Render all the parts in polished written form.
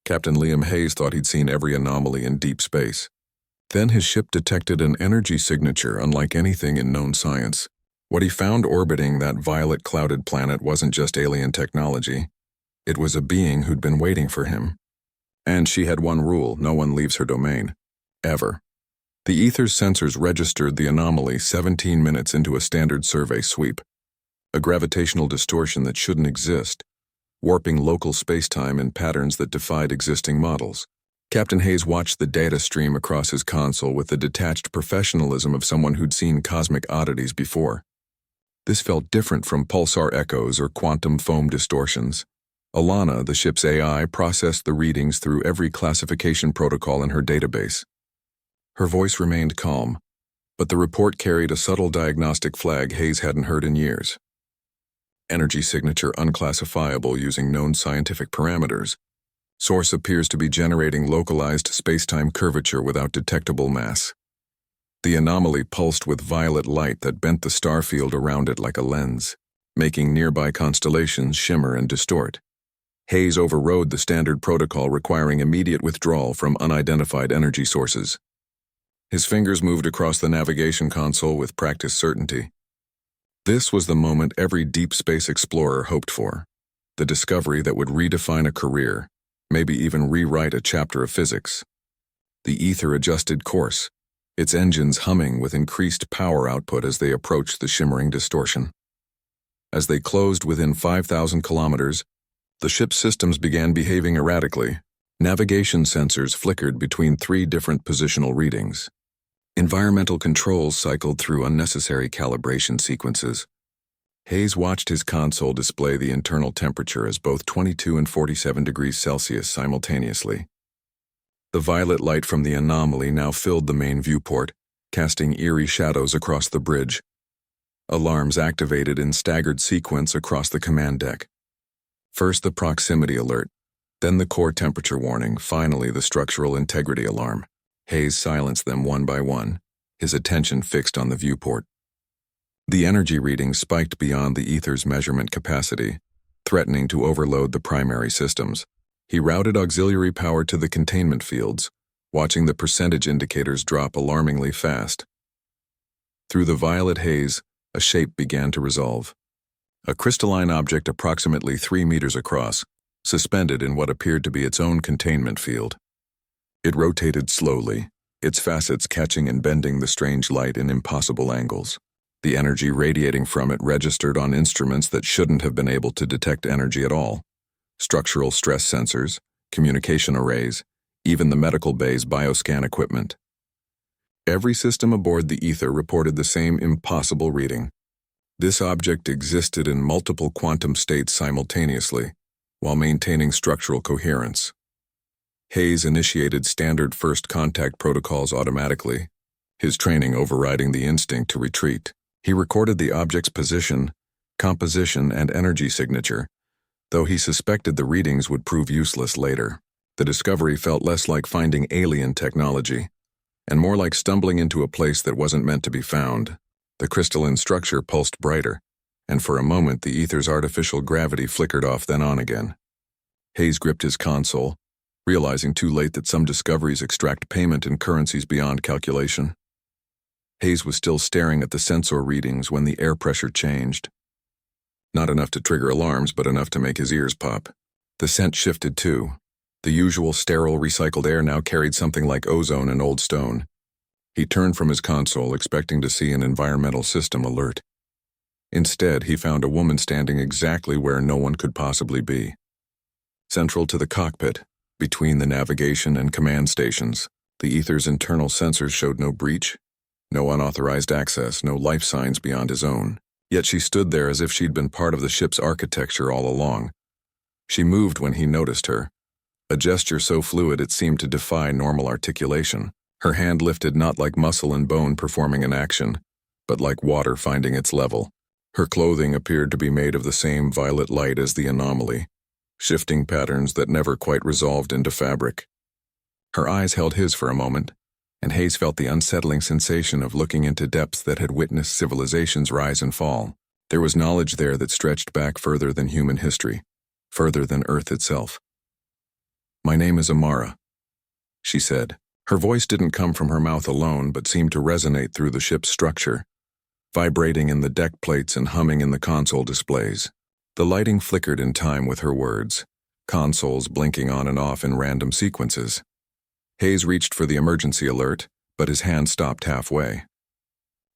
Captain Liam Hayes thought he'd seen every anomaly in deep space. Then his ship detected an energy signature unlike anything in known science. What he found orbiting that violet-clouded planet wasn't just alien technology. It was a being who'd been waiting for him. And she had one rule: no one leaves her domain. Ever. The ether's sensors registered the anomaly 17 minutes into a standard survey sweep. A gravitational distortion that shouldn't exist, warping local spacetime in patterns that defied existing models. Captain Hayes watched the data stream across his console with the detached professionalism of someone who'd seen cosmic oddities before. This felt different from pulsar echoes or quantum foam distortions. Alana, the ship's AI, processed the readings through every classification protocol in her database. Her voice remained calm, but the report carried a subtle diagnostic flag Hayes hadn't heard in years. Energy signature unclassifiable using known scientific parameters. Source appears to be generating localized spacetime curvature without detectable mass. The anomaly pulsed with violet light that bent the star field around it like a lens, making nearby constellations shimmer and distort. Hayes overrode the standard protocol requiring immediate withdrawal from unidentified energy sources. His fingers moved across the navigation console with practiced certainty. This was the moment every deep space explorer hoped for, the discovery that would redefine a career, maybe even rewrite a chapter of physics. The ether adjusted course, its engines humming with increased power output as they approached the shimmering distortion. As they closed within 5,000 kilometers, the ship's systems began behaving erratically. Navigation sensors flickered between 3 different positional readings. Environmental controls cycled through unnecessary calibration sequences. Hayes watched his console display the internal temperature as both 22 and 47 degrees Celsius simultaneously. The violet light from the anomaly now filled the main viewport, casting eerie shadows across the bridge. Alarms activated in staggered sequence across the command deck. First the proximity alert, then the core temperature warning, finally the structural integrity alarm. Hayes silenced them one by one, his attention fixed on the viewport. The energy readings spiked beyond the ether's measurement capacity, threatening to overload the primary systems. He routed auxiliary power to the containment fields, watching the percentage indicators drop alarmingly fast. Through the violet haze, a shape began to resolve. A crystalline object approximately 3 meters across, suspended in what appeared to be its own containment field. It rotated slowly, its facets catching and bending the strange light in impossible angles. The energy radiating from it registered on instruments that shouldn't have been able to detect energy at all. Structural stress sensors, communication arrays, even the medical bay's bioscan equipment. Every system aboard the ether reported the same impossible reading. This object existed in multiple quantum states simultaneously, while maintaining structural coherence. Hayes initiated standard first contact protocols automatically, his training overriding the instinct to retreat. He recorded the object's position, composition, and energy signature, though he suspected the readings would prove useless later. The discovery felt less like finding alien technology, and more like stumbling into a place that wasn't meant to be found. The crystalline structure pulsed brighter, and for a moment the ether's artificial gravity flickered off then on again. Hayes gripped his console, realizing too late that some discoveries extract payment in currencies beyond calculation. Hayes was still staring at the sensor readings when the air pressure changed. Not enough to trigger alarms, but enough to make his ears pop. The scent shifted too. The usual sterile recycled air now carried something like ozone and old stone. He turned from his console, expecting to see an environmental system alert. Instead, he found a woman standing exactly where no one could possibly be. Central to the cockpit, between the navigation and command stations, the ether's internal sensors showed no breach, no unauthorized access, no life signs beyond his own. Yet she stood there as if she'd been part of the ship's architecture all along. She moved when he noticed her, a gesture so fluid it seemed to defy normal articulation. Her hand lifted not like muscle and bone performing an action, but like water finding its level. Her clothing appeared to be made of the same violet light as the anomaly, shifting patterns that never quite resolved into fabric. Her eyes held his for a moment, and Hayes felt the unsettling sensation of looking into depths that had witnessed civilizations rise and fall. There was knowledge there that stretched back further than human history, further than Earth itself. "My name is Amara," she said. Her voice didn't come from her mouth alone, but seemed to resonate through the ship's structure, vibrating in the deck plates and humming in the console displays. The lighting flickered in time with her words, consoles blinking on and off in random sequences. Hayes reached for the emergency alert, but his hand stopped halfway.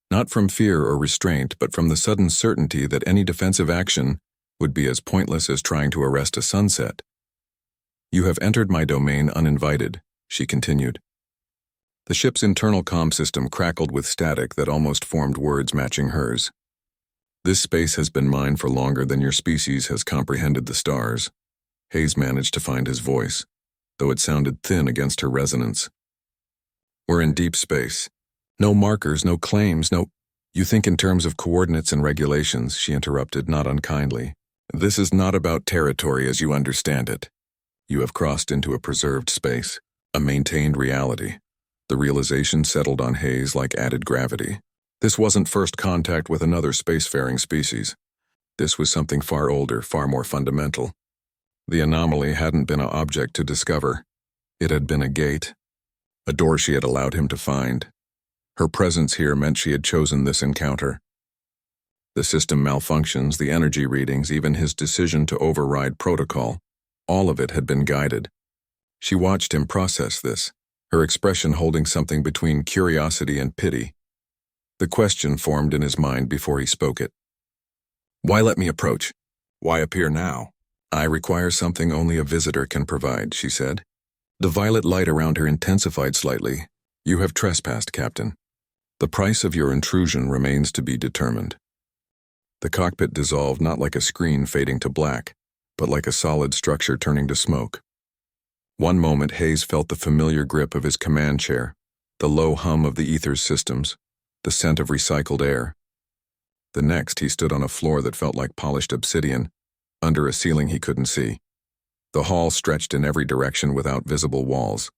Not from fear or restraint, but from the sudden certainty that any defensive action would be as pointless as trying to arrest a sunset. "You have entered my domain uninvited," she continued. The ship's internal comm system crackled with static that almost formed words matching hers. "This space has been mine for longer than your species has comprehended the stars." Hayes managed to find his voice, though it sounded thin against her resonance. "We're in deep space. No markers, no claims, no—" "You think in terms of coordinates and regulations," she interrupted, not unkindly. "This is not about territory as you understand it. You have crossed into a preserved space, a maintained reality." The realization settled on Hayes like added gravity. This wasn't first contact with another spacefaring species. This was something far older, far more fundamental. The anomaly hadn't been an object to discover. It had been a gate, a door she had allowed him to find. Her presence here meant she had chosen this encounter. The system malfunctions, the energy readings, even his decision to override protocol, all of it had been guided. She watched him process this, her expression holding something between curiosity and pity. The question formed in his mind before he spoke it. "Why let me approach? Why appear now?" "I require something only a visitor can provide," she said. The violet light around her intensified slightly. "You have trespassed, Captain. The price of your intrusion remains to be determined." The cockpit dissolved not like a screen fading to black, but like a solid structure turning to smoke. One moment Hayes felt the familiar grip of his command chair, the low hum of the ether's systems, the scent of recycled air. The next he stood on a floor that felt like polished obsidian, under a ceiling he couldn't see. The hall stretched in every direction without visible walls.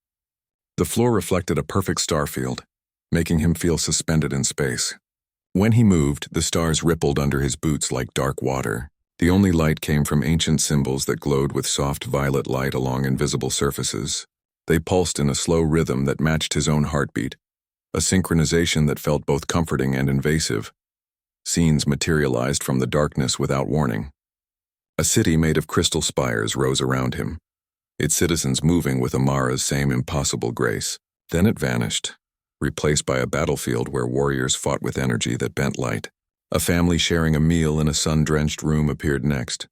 The floor reflected a perfect star field, making him feel suspended in space. When he moved, the stars rippled under his boots like dark water. The only light came from ancient symbols that glowed with soft violet light along invisible surfaces. They pulsed in a slow rhythm that matched his own heartbeat, a synchronization that felt both comforting and invasive. Scenes materialized from the darkness without warning. A city made of crystal spires rose around him, its citizens moving with Amara's same impossible grace. Then it vanished, replaced by a battlefield where warriors fought with energy that bent light. A family sharing a meal in a sun-drenched room appeared next,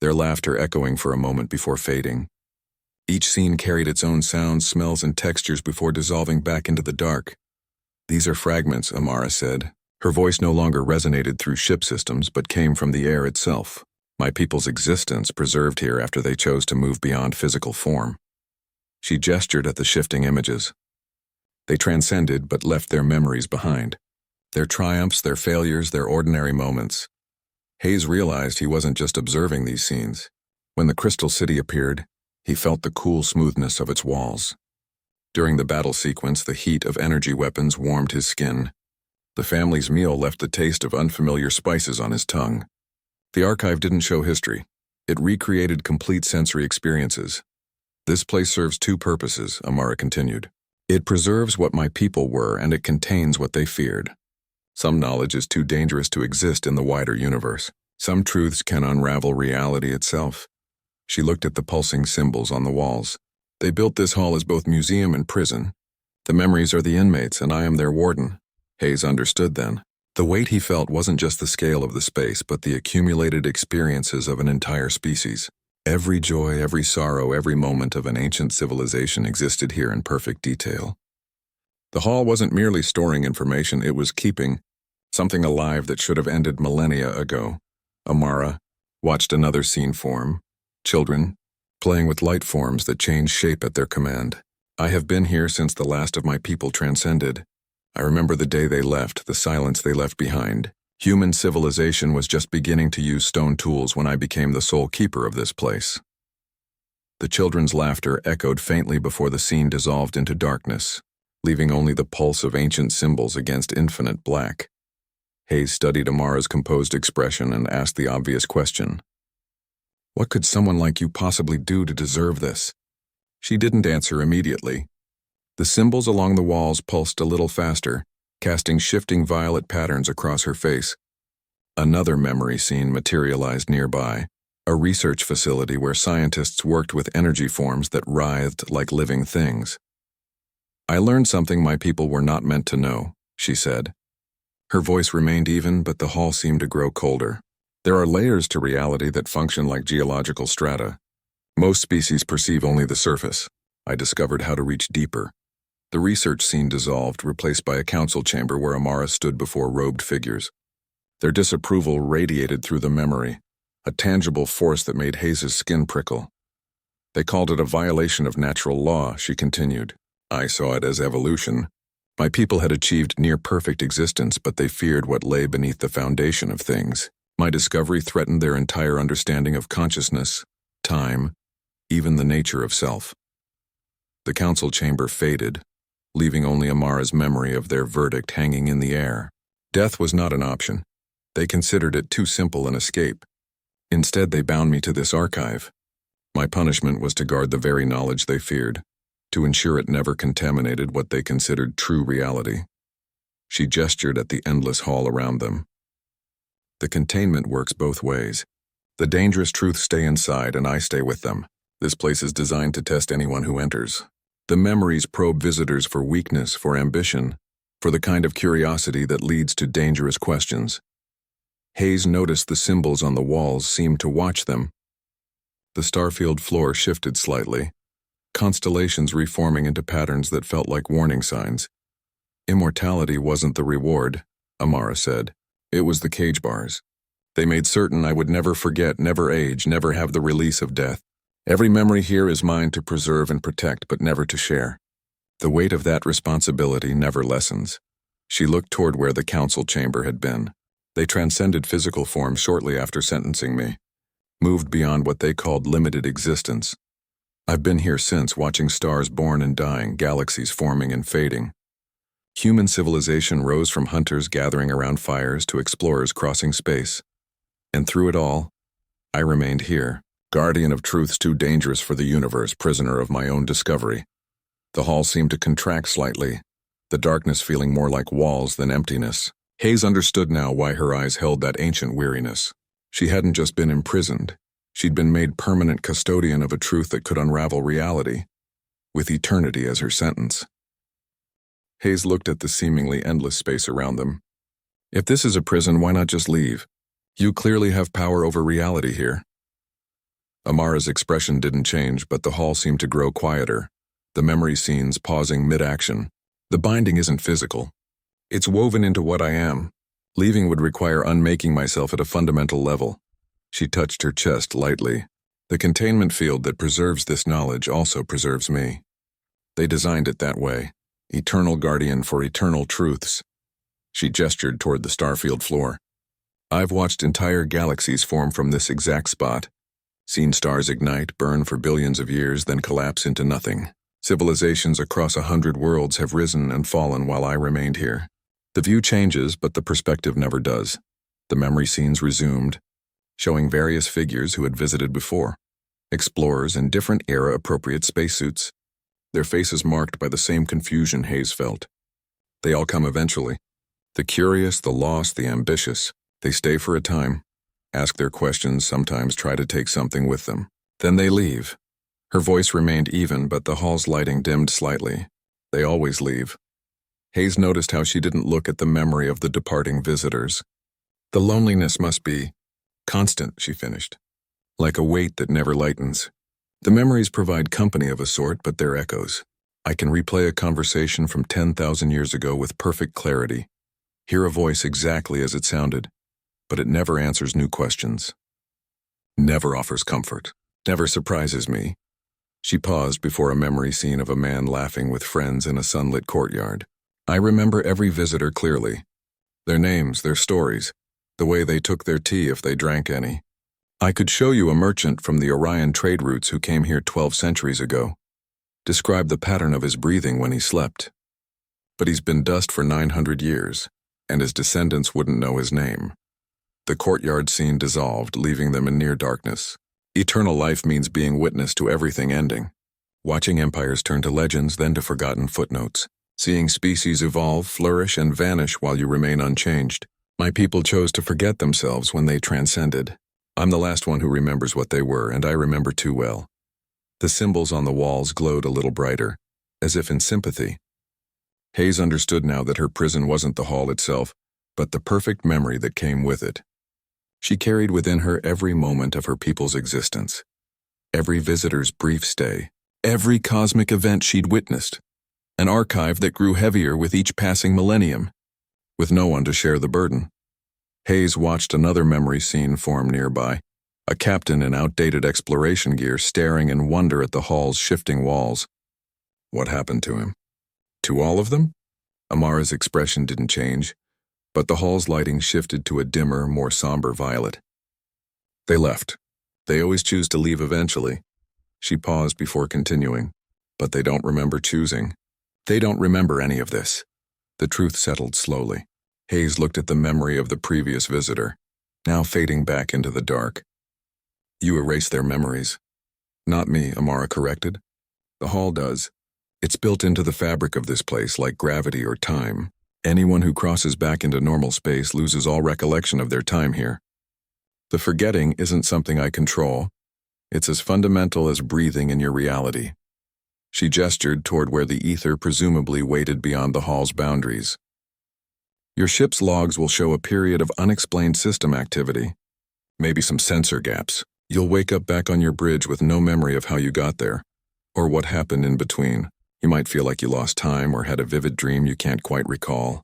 their laughter echoing for a moment before fading. Each scene carried its own sounds, smells, and textures before dissolving back into the dark. "These are fragments," Amara said. Her voice no longer resonated through ship systems, but came from the air itself. "My people's existence preserved here after they chose to move beyond physical form." She gestured at the shifting images. They transcended but left their memories behind. Their triumphs, their failures, their ordinary moments. Hayes realized he wasn't just observing these scenes. When the Crystal City appeared, he felt the cool smoothness of its walls. During the battle sequence, the heat of energy weapons warmed his skin. The family's meal left the taste of unfamiliar spices on his tongue. The archive didn't show history. It recreated complete sensory experiences. "This place serves two purposes," Amara continued. "It preserves what my people were, and it contains what they feared. Some knowledge is too dangerous to exist in the wider universe. Some truths can unravel reality itself." She looked at the pulsing symbols on the walls. "They built this hall as both museum and prison. The memories are the inmates, and I am their warden." Hayes understood then. The weight he felt wasn't just the scale of the space, but the accumulated experiences of an entire species. Every joy, every sorrow, every moment of an ancient civilization existed here in perfect detail. The hall wasn't merely storing information, it was keeping something alive that should have ended millennia ago. Amara watched another scene form. Children, playing with light forms that changed shape at their command. "I have been here since the last of my people transcended. I remember the day they left, the silence they left behind. Human civilization was just beginning to use stone tools when I became the sole keeper of this place." The children's laughter echoed faintly before the scene dissolved into darkness, leaving only the pulse of ancient symbols against infinite black. Hayes studied Amara's composed expression and asked the obvious question. "What could someone like you possibly do to deserve this?" She didn't answer immediately. The symbols along the walls pulsed a little faster, casting shifting violet patterns across her face. Another memory scene materialized nearby, a research facility where scientists worked with energy forms that writhed like living things. "I learned something my people were not meant to know," she said. Her voice remained even, but the hall seemed to grow colder. "There are layers to reality that function like geological strata. Most species perceive only the surface. I discovered how to reach deeper." The research scene dissolved, replaced by a council chamber where Amara stood before robed figures. Their disapproval radiated through the memory, a tangible force that made Hayes's skin prickle. "They called it a violation of natural law," she continued. "I saw it as evolution. My people had achieved near-perfect existence, but they feared what lay beneath the foundation of things. My discovery threatened their entire understanding of consciousness, time, even the nature of self." The council chamber faded, leaving only Amara's memory of their verdict hanging in the air. Death was not an option. They considered it too simple an escape. Instead, they bound me to this archive. My punishment was to guard the very knowledge they feared, to ensure it never contaminated what they considered true reality. She gestured at the endless hall around them. "The containment works both ways. The dangerous truths stay inside and I stay with them. This place is designed to test anyone who enters. The memories probe visitors for weakness, for ambition, for the kind of curiosity that leads to dangerous questions." Hayes noticed the symbols on the walls seemed to watch them. The starfield floor shifted slightly, constellations reforming into patterns that felt like warning signs. "Immortality wasn't the reward," Amara said. "It was the cage bars. They made certain I would never forget, never age, never have the release of death. Every memory here is mine to preserve and protect, but never to share. The weight of that responsibility never lessens." She looked toward where the council chamber had been. "They transcended physical form shortly after sentencing me, moved beyond what they called limited existence. I've been here since, watching stars born and dying, galaxies forming and fading. Human civilization rose from hunters gathering around fires to explorers crossing space. And through it all, I remained here, guardian of truths too dangerous for the universe, prisoner of my own discovery." The hall seemed to contract slightly, the darkness feeling more like walls than emptiness. Hayes understood now why her eyes held that ancient weariness. She hadn't just been imprisoned. She'd been made permanent custodian of a truth that could unravel reality, with eternity as her sentence. Hayes looked at the seemingly endless space around them. "If this is a prison, why not just leave? You clearly have power over reality here." Amara's expression didn't change, but the hall seemed to grow quieter, the memory scenes pausing mid-action. "The binding isn't physical. It's woven into what I am. Leaving would require unmaking myself at a fundamental level." She touched her chest lightly. "The containment field that preserves this knowledge also preserves me. They designed it that way. Eternal guardian for eternal truths." She gestured toward the starfield floor. "I've watched entire galaxies form from this exact spot. Seen stars ignite, burn for billions of years, then collapse into nothing. Civilizations across 100 worlds have risen and fallen while I remained here. The view changes, but the perspective never does." The memory scenes resumed, showing various figures who had visited before. Explorers in different era-appropriate spacesuits, their faces marked by the same confusion Hayes felt. They all come eventually. The curious, the lost, the ambitious. They stay for a time, ask their questions, sometimes try to take something with them. Then they leave. Her voice remained even, but the hall's lighting dimmed slightly. They always leave. Hayes noticed how she didn't look at the memory of the departing visitors. "The loneliness must be constant," she finished, "like a weight that never lightens. The memories provide company of a sort, but they're echoes. I can replay a conversation from 10,000 years ago with perfect clarity, hear a voice exactly as it sounded, but it never answers new questions. Never offers comfort, never surprises me." She paused before a memory scene of a man laughing with friends in a sunlit courtyard. "I remember every visitor clearly. Their names, their stories, the way they took their tea if they drank any. I could show you a merchant from the Orion trade routes who came here 12 centuries ago. Describe the pattern of his breathing when he slept. But he's been dust for 900 years, and his descendants wouldn't know his name." The courtyard scene dissolved, leaving them in near darkness. Eternal life means being witness to everything ending. watching empires turn to legends, then to forgotten footnotes, seeing species evolve, flourish, and vanish while you remain unchanged. My people chose to forget themselves when they transcended. I'm the last one who remembers what they were, and I remember too well. The symbols on the walls glowed a little brighter, as if in sympathy. Hayes understood now that her prison wasn't the hall itself, but the perfect memory that came with it. She carried within her every moment of her people's existence, every visitor's brief stay, every cosmic event she'd witnessed, an archive that grew heavier with each passing millennium, with no one to share the burden. Hayes watched another memory scene form nearby, a captain in outdated exploration gear staring in wonder at the hall's shifting walls. What happened to him? To all of them? Amara's expression didn't change, but the hall's lighting shifted to a dimmer, more somber violet. They left. They always choose to leave eventually. She paused before continuing, but they don't remember choosing. They don't remember any of this. The truth settled slowly. Hayes looked at the memory of the previous visitor, now fading back into the dark. You erase their memories. Not me, Amara corrected. The hall does. It's built into the fabric of this place like gravity or time. Anyone who crosses back into normal space loses all recollection of their time here. The forgetting isn't something I control. It's as fundamental as breathing in your reality. She gestured toward where the ether presumably waited beyond the hall's boundaries. Your ship's logs will show a period of unexplained system activity. Maybe some sensor gaps. You'll wake up back on your bridge with no memory of how you got there, or what happened in between. You might feel like you lost time or had a vivid dream you can't quite recall.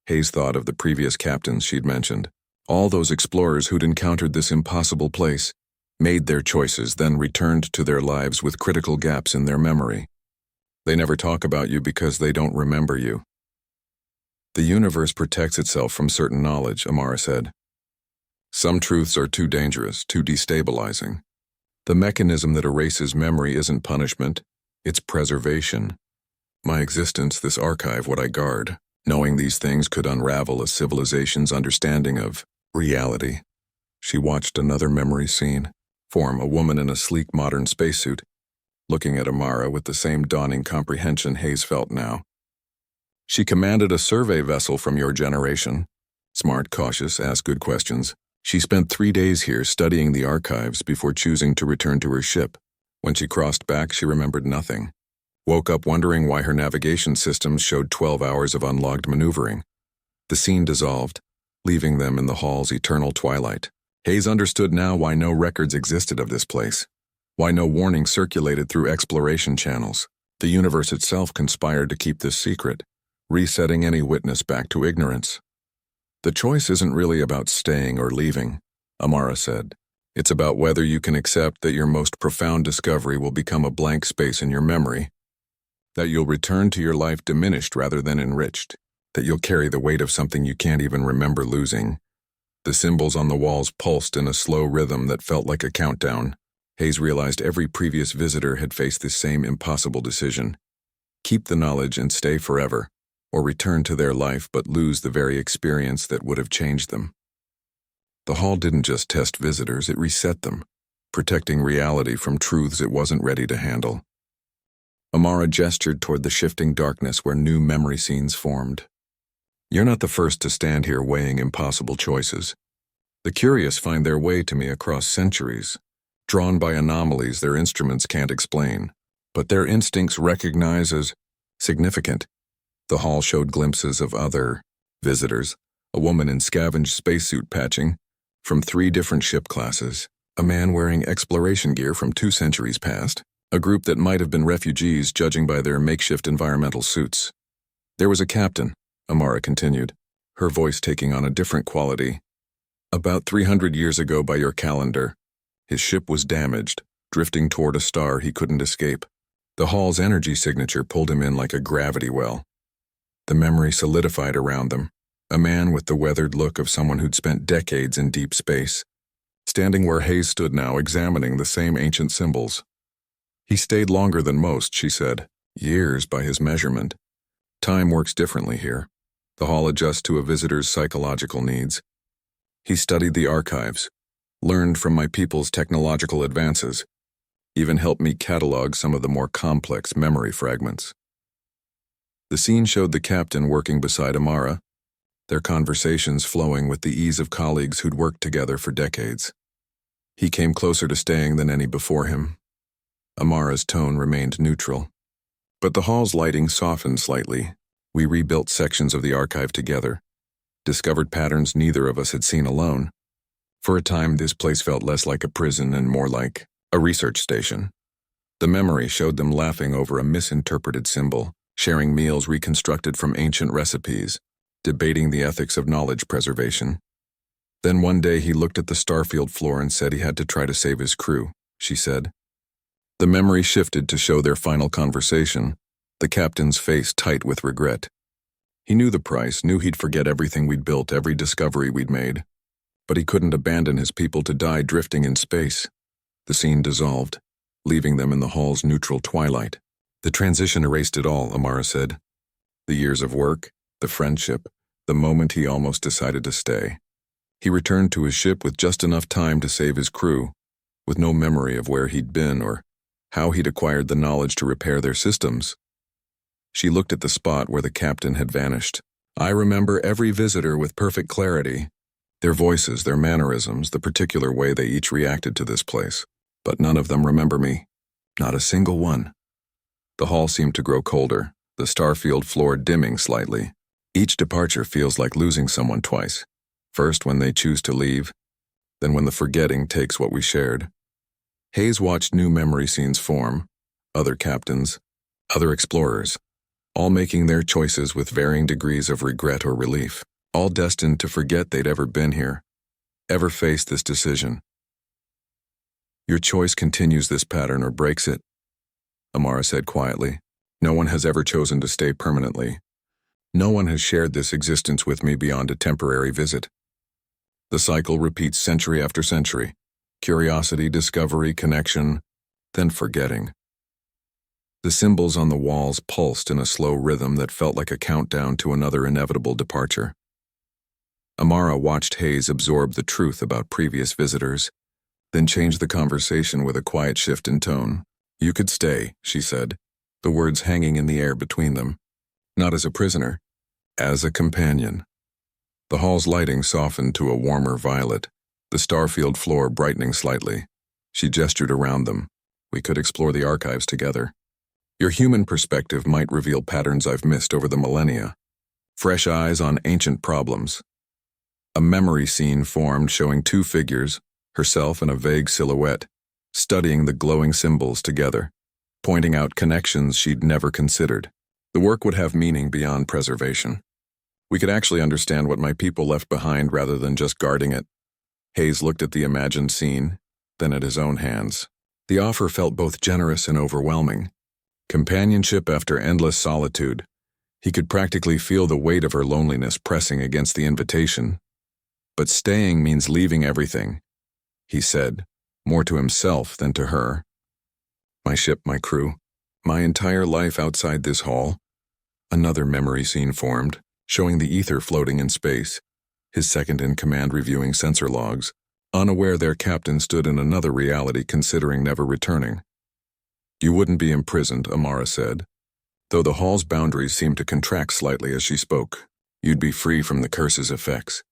Hayes thought of the previous captains she'd mentioned, all those explorers who'd encountered this impossible place, made their choices, then returned to their lives with critical gaps in their memory. They never talk about you because they don't remember you. The universe protects itself from certain knowledge, Amara said. Some truths are too dangerous, too destabilizing. The mechanism that erases memory isn't punishment, it's preservation. My existence, this archive, what I guard, knowing these things could unravel a civilization's understanding of reality. She watched another memory scene form, a woman in a sleek modern spacesuit, looking at Amara with the same dawning comprehension Hayes felt now. She commanded a survey vessel from your generation. Smart, cautious, asked good questions. She spent 3 days here studying the archives before choosing to return to her ship. When she crossed back, she remembered nothing. Woke up wondering why her navigation systems showed 12 hours of unlogged maneuvering. The scene dissolved, leaving them in the hall's eternal twilight. Hayes understood now why no records existed of this place, why no warning circulated through exploration channels. The universe itself conspired to keep this secret, resetting any witness back to ignorance. The choice isn't really about staying or leaving, Amara said. It's about whether you can accept that your most profound discovery will become a blank space in your memory, that you'll return to your life diminished rather than enriched, that you'll carry the weight of something you can't even remember losing. The symbols on the walls pulsed in a slow rhythm that felt like a countdown. Hayes realized every previous visitor had faced this same impossible decision. Keep the knowledge and stay forever, or return to their life but lose the very experience that would have changed them. The hall didn't just test visitors, it reset them, protecting reality from truths it wasn't ready to handle. Amara gestured toward the shifting darkness where new memory scenes formed. You're not the first to stand here weighing impossible choices. The curious find their way to me across centuries, drawn by anomalies their instruments can't explain, but their instincts recognize as significant. The hall showed glimpses of other visitors, a woman in scavenged spacesuit patching from 3 different ship classes, a man wearing exploration gear from 2 centuries past, a group that might have been refugees judging by their makeshift environmental suits. There was a captain, Amara continued, her voice taking on a different quality. About 300 years ago by your calendar, his ship was damaged, drifting toward a star he couldn't escape. The hall's energy signature pulled him in like a gravity well. The memory solidified around them, a man with the weathered look of someone who'd spent decades in deep space, standing where Hayes stood now examining the same ancient symbols. He stayed longer than most, she said, years by his measurement. Time works differently here. The hall adjusts to a visitor's psychological needs. He studied the archives, learned from my people's technological advances. even helped me catalog some of the more complex memory fragments. The scene showed the captain working beside Amara, their conversations flowing with the ease of colleagues who'd worked together for decades. He came closer to staying than any before him. Amara's tone remained neutral. But the hall's lighting softened slightly. We rebuilt sections of the archive together, discovered patterns neither of us had seen alone. For a time, this place felt less like a prison and more like a research station. The memory showed them laughing over a misinterpreted symbol, sharing meals reconstructed from ancient recipes, debating the ethics of knowledge preservation. Then one day he looked at the starfield floor and said he had to try to save his crew, she said. The memory shifted to show their final conversation, the captain's face tight with regret. He knew the price, knew he'd forget everything we'd built, every discovery we'd made. But he couldn't abandon his people to die drifting in space. The scene dissolved, leaving them in the hall's neutral twilight. The transition erased it all, Amara said. The years of work, the friendship, the moment he almost decided to stay. He returned to his ship with just enough time to save his crew, with no memory of where he'd been or how he'd acquired the knowledge to repair their systems. She looked at the spot where the captain had vanished. I remember every visitor with perfect clarity, their voices, their mannerisms, the particular way they each reacted to this place. But none of them remember me. Not a single one. The hall seemed to grow colder, the starfield floor dimming slightly. Each departure feels like losing someone twice. First when they choose to leave, then when the forgetting takes what we shared. Hayes watched new memory scenes form, other captains, other explorers, all making their choices with varying degrees of regret or relief, all destined to forget they'd ever been here, ever faced this decision. Your choice continues this pattern or breaks it, Amara said quietly. No one has ever chosen to stay permanently. No one has shared this existence with me beyond a temporary visit. The cycle repeats century after century. Curiosity, discovery, connection, then forgetting. The symbols on the walls pulsed in a slow rhythm that felt like a countdown to another inevitable departure. Amara watched Hayes absorb the truth about previous visitors, then changed the conversation with a quiet shift in tone. You could stay, she said, the words hanging in the air between them. Not as a prisoner, as a companion. The hall's lighting softened to a warmer violet, the starfield floor brightening slightly. She gestured around them. We could explore the archives together. Your human perspective might reveal patterns I've missed over the millennia. Fresh eyes on ancient problems. A memory scene formed showing two figures, herself and a vague silhouette, studying the glowing symbols together, pointing out connections she'd never considered. The work would have meaning beyond preservation. We could actually understand what my people left behind rather than just guarding it. Hayes looked at the imagined scene, then at his own hands. The offer felt both generous and overwhelming. Companionship after endless solitude. He could practically feel the weight of her loneliness pressing against the invitation. But staying means leaving everything, he said, more to himself than to her. My ship, my crew, my entire life outside this hall. Another memory scene formed, showing the ether floating in space, his second-in-command reviewing sensor logs, unaware their captain stood in another reality considering never returning. You wouldn't be imprisoned, Amara said, though the hall's boundaries seemed to contract slightly as she spoke. You'd be free from the curse's effects.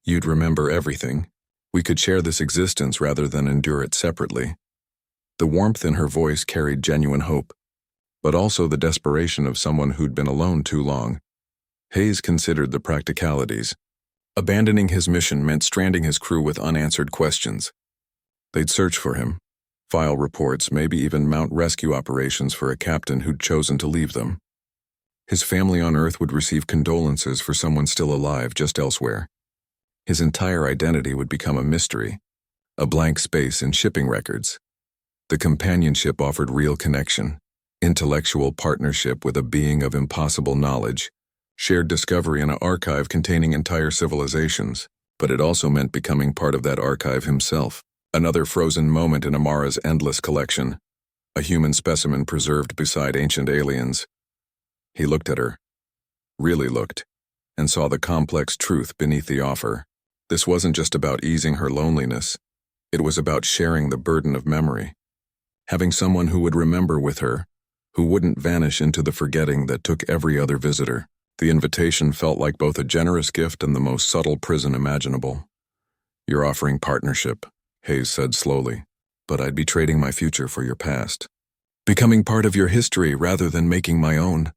You'd remember everything. We could share this existence rather than endure it separately. The warmth in her voice carried genuine hope, but also the desperation of someone who'd been alone too long. Hayes considered the practicalities. Abandoning his mission meant stranding his crew with unanswered questions. They'd search for him, file reports, maybe even mount rescue operations for a captain who'd chosen to leave them. His family on Earth would receive condolences for someone still alive just elsewhere. His entire identity would become a mystery, a blank space in shipping records. The companionship offered real connection, intellectual partnership with a being of impossible knowledge, shared discovery in an archive containing entire civilizations, but it also meant becoming part of that archive himself. Another frozen moment in Amara's endless collection, a human specimen preserved beside ancient aliens. He looked at her, really looked, and saw the complex truth beneath the offer. This wasn't just about easing her loneliness, it was about sharing the burden of memory. having someone who would remember with her, who wouldn't vanish into the forgetting that took every other visitor. The invitation felt like both a generous gift and the most subtle prison imaginable. "You're offering partnership," Hayes said slowly, "but I'd be trading my future for your past. Becoming part of your history rather than making my own."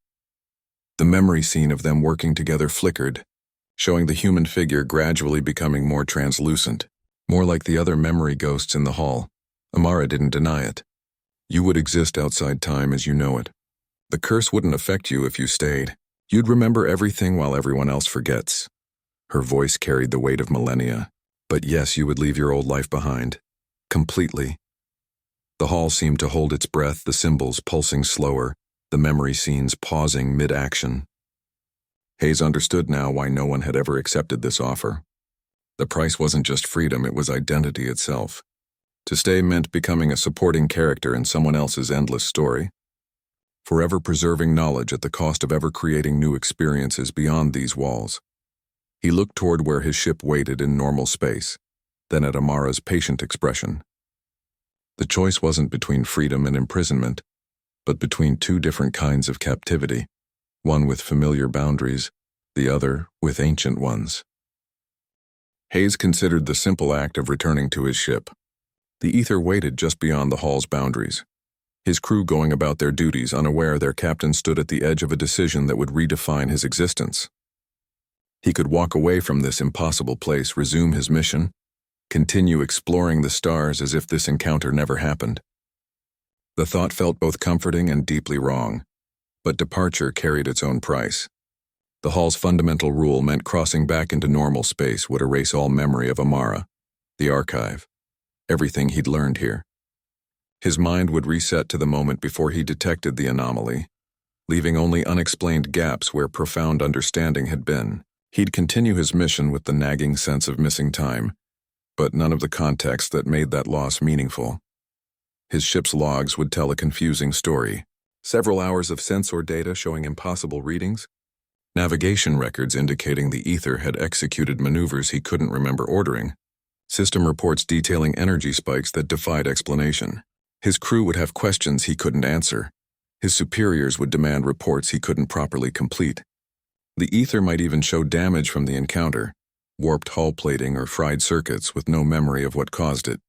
The memory scene of them working together flickered, showing the human figure gradually becoming more translucent, more like the other memory ghosts in the hall. Amara didn't deny it. "You would exist outside time as you know it. The curse wouldn't affect you if you stayed. You'd remember everything while everyone else forgets." Her voice carried the weight of millennia. "But yes, you would leave your old life behind. Completely." The hall seemed to hold its breath, the symbols pulsing slower, the memory scenes pausing mid-action. Hayes understood now why no one had ever accepted this offer. The price wasn't just freedom, it was identity itself. To stay meant becoming a supporting character in someone else's endless story, forever preserving knowledge at the cost of ever creating new experiences beyond these walls. He looked toward where his ship waited in normal space, then at Amara's patient expression. The choice wasn't between freedom and imprisonment, but between two different kinds of captivity, one with familiar boundaries, the other with ancient ones. Hayes considered the simple act of returning to his ship. The ether waited just beyond the hall's boundaries, his crew going about their duties unaware their captain stood at the edge of a decision that would redefine his existence. He could walk away from this impossible place, resume his mission, continue exploring the stars as if this encounter never happened. The thought felt both comforting and deeply wrong, but departure carried its own price. The hall's fundamental rule meant crossing back into normal space would erase all memory of Amara, the archive, everything he'd learned here. His mind would reset to the moment before he detected the anomaly, leaving only unexplained gaps where profound understanding had been. He'd continue his mission with the nagging sense of missing time, but none of the context that made that loss meaningful. His ship's logs would tell a confusing story. Several hours of sensor data showing impossible readings, navigation records indicating the ether had executed maneuvers he couldn't remember ordering, system reports detailing energy spikes that defied explanation. His crew would have questions he couldn't answer. His superiors would demand reports he couldn't properly complete. The ether might even show damage from the encounter, warped hull plating or fried circuits with no memory of what caused it.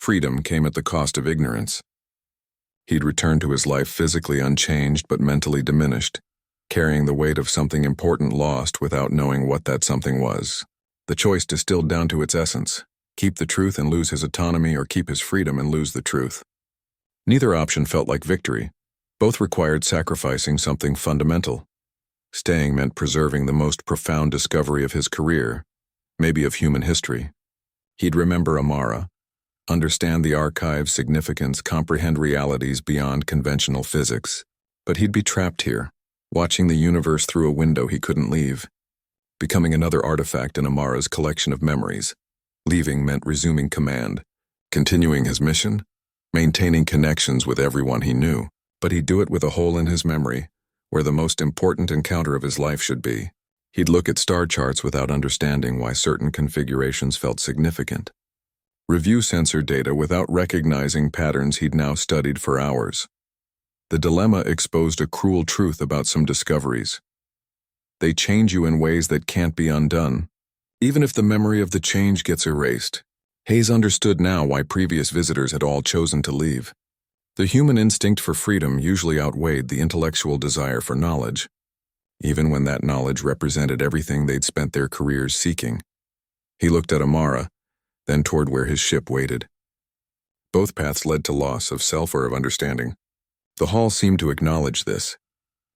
Freedom came at the cost of ignorance. He'd returned to his life physically unchanged but mentally diminished, carrying the weight of something important lost without knowing what that something was. The choice distilled down to its essence: keep the truth and lose his autonomy, or keep his freedom and lose the truth. Neither option felt like victory. Both required sacrificing something fundamental. Staying meant preserving the most profound discovery of his career, maybe of human history. He'd remember Amara, understand the archive's significance, comprehend realities beyond conventional physics. But he'd be trapped here, watching the universe through a window he couldn't leave, becoming another artifact in Amara's collection of memories. Leaving meant resuming command, continuing his mission, maintaining connections with everyone he knew, but he'd do it with a hole in his memory, where the most important encounter of his life should be. He'd look at star charts without understanding why certain configurations felt significant. Review sensor data without recognizing patterns he'd now studied for hours. The dilemma exposed a cruel truth about some discoveries. They change you in ways that can't be undone, even if the memory of the change gets erased. Hayes understood now why previous visitors had all chosen to leave. The human instinct for freedom usually outweighed the intellectual desire for knowledge, even when that knowledge represented everything they'd spent their careers seeking. He looked at Amara, then toward where his ship waited. Both paths led to loss of self or of understanding. The hall seemed to acknowledge this,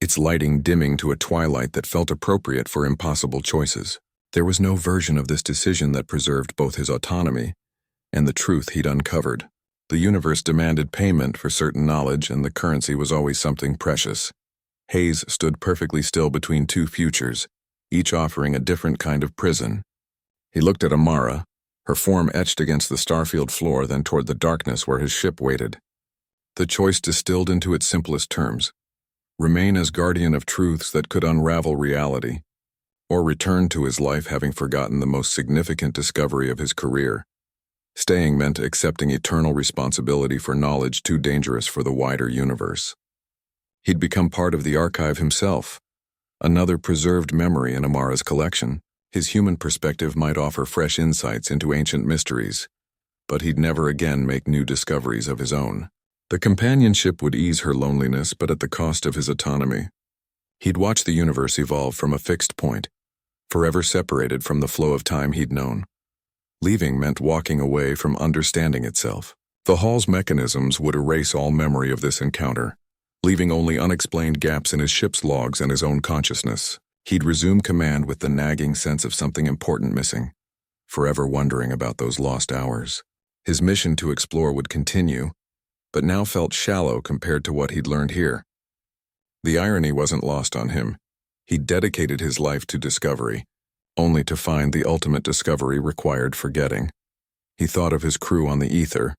its lighting dimming to a twilight that felt appropriate for impossible choices. There was no version of this decision that preserved both his autonomy and the truth he'd uncovered. The universe demanded payment for certain knowledge, and the currency was always something precious. Hayes stood perfectly still between two futures, each offering a different kind of prison. He looked at Amara, her form etched against the starfield floor, then toward the darkness where his ship waited. The choice distilled into its simplest terms: remain as guardian of truths that could unravel reality, or return to his life having forgotten the most significant discovery of his career. Staying meant accepting eternal responsibility for knowledge too dangerous for the wider universe. He'd become part of the archive himself, another preserved memory in Amara's collection. His human perspective might offer fresh insights into ancient mysteries, but he'd never again make new discoveries of his own. The companionship would ease her loneliness, but at the cost of his autonomy. He'd watch the universe evolve from a fixed point, forever separated from the flow of time he'd known. Leaving meant walking away from understanding itself. The Hall's mechanisms would erase all memory of this encounter, leaving only unexplained gaps in his ship's logs and his own consciousness. He'd resume command with the nagging sense of something important missing, forever wondering about those lost hours. His mission to explore would continue, but now felt shallow compared to what he'd learned here. The irony wasn't lost on him. He'd dedicated his life to discovery, only to find the ultimate discovery required forgetting. He thought of his crew on the ether,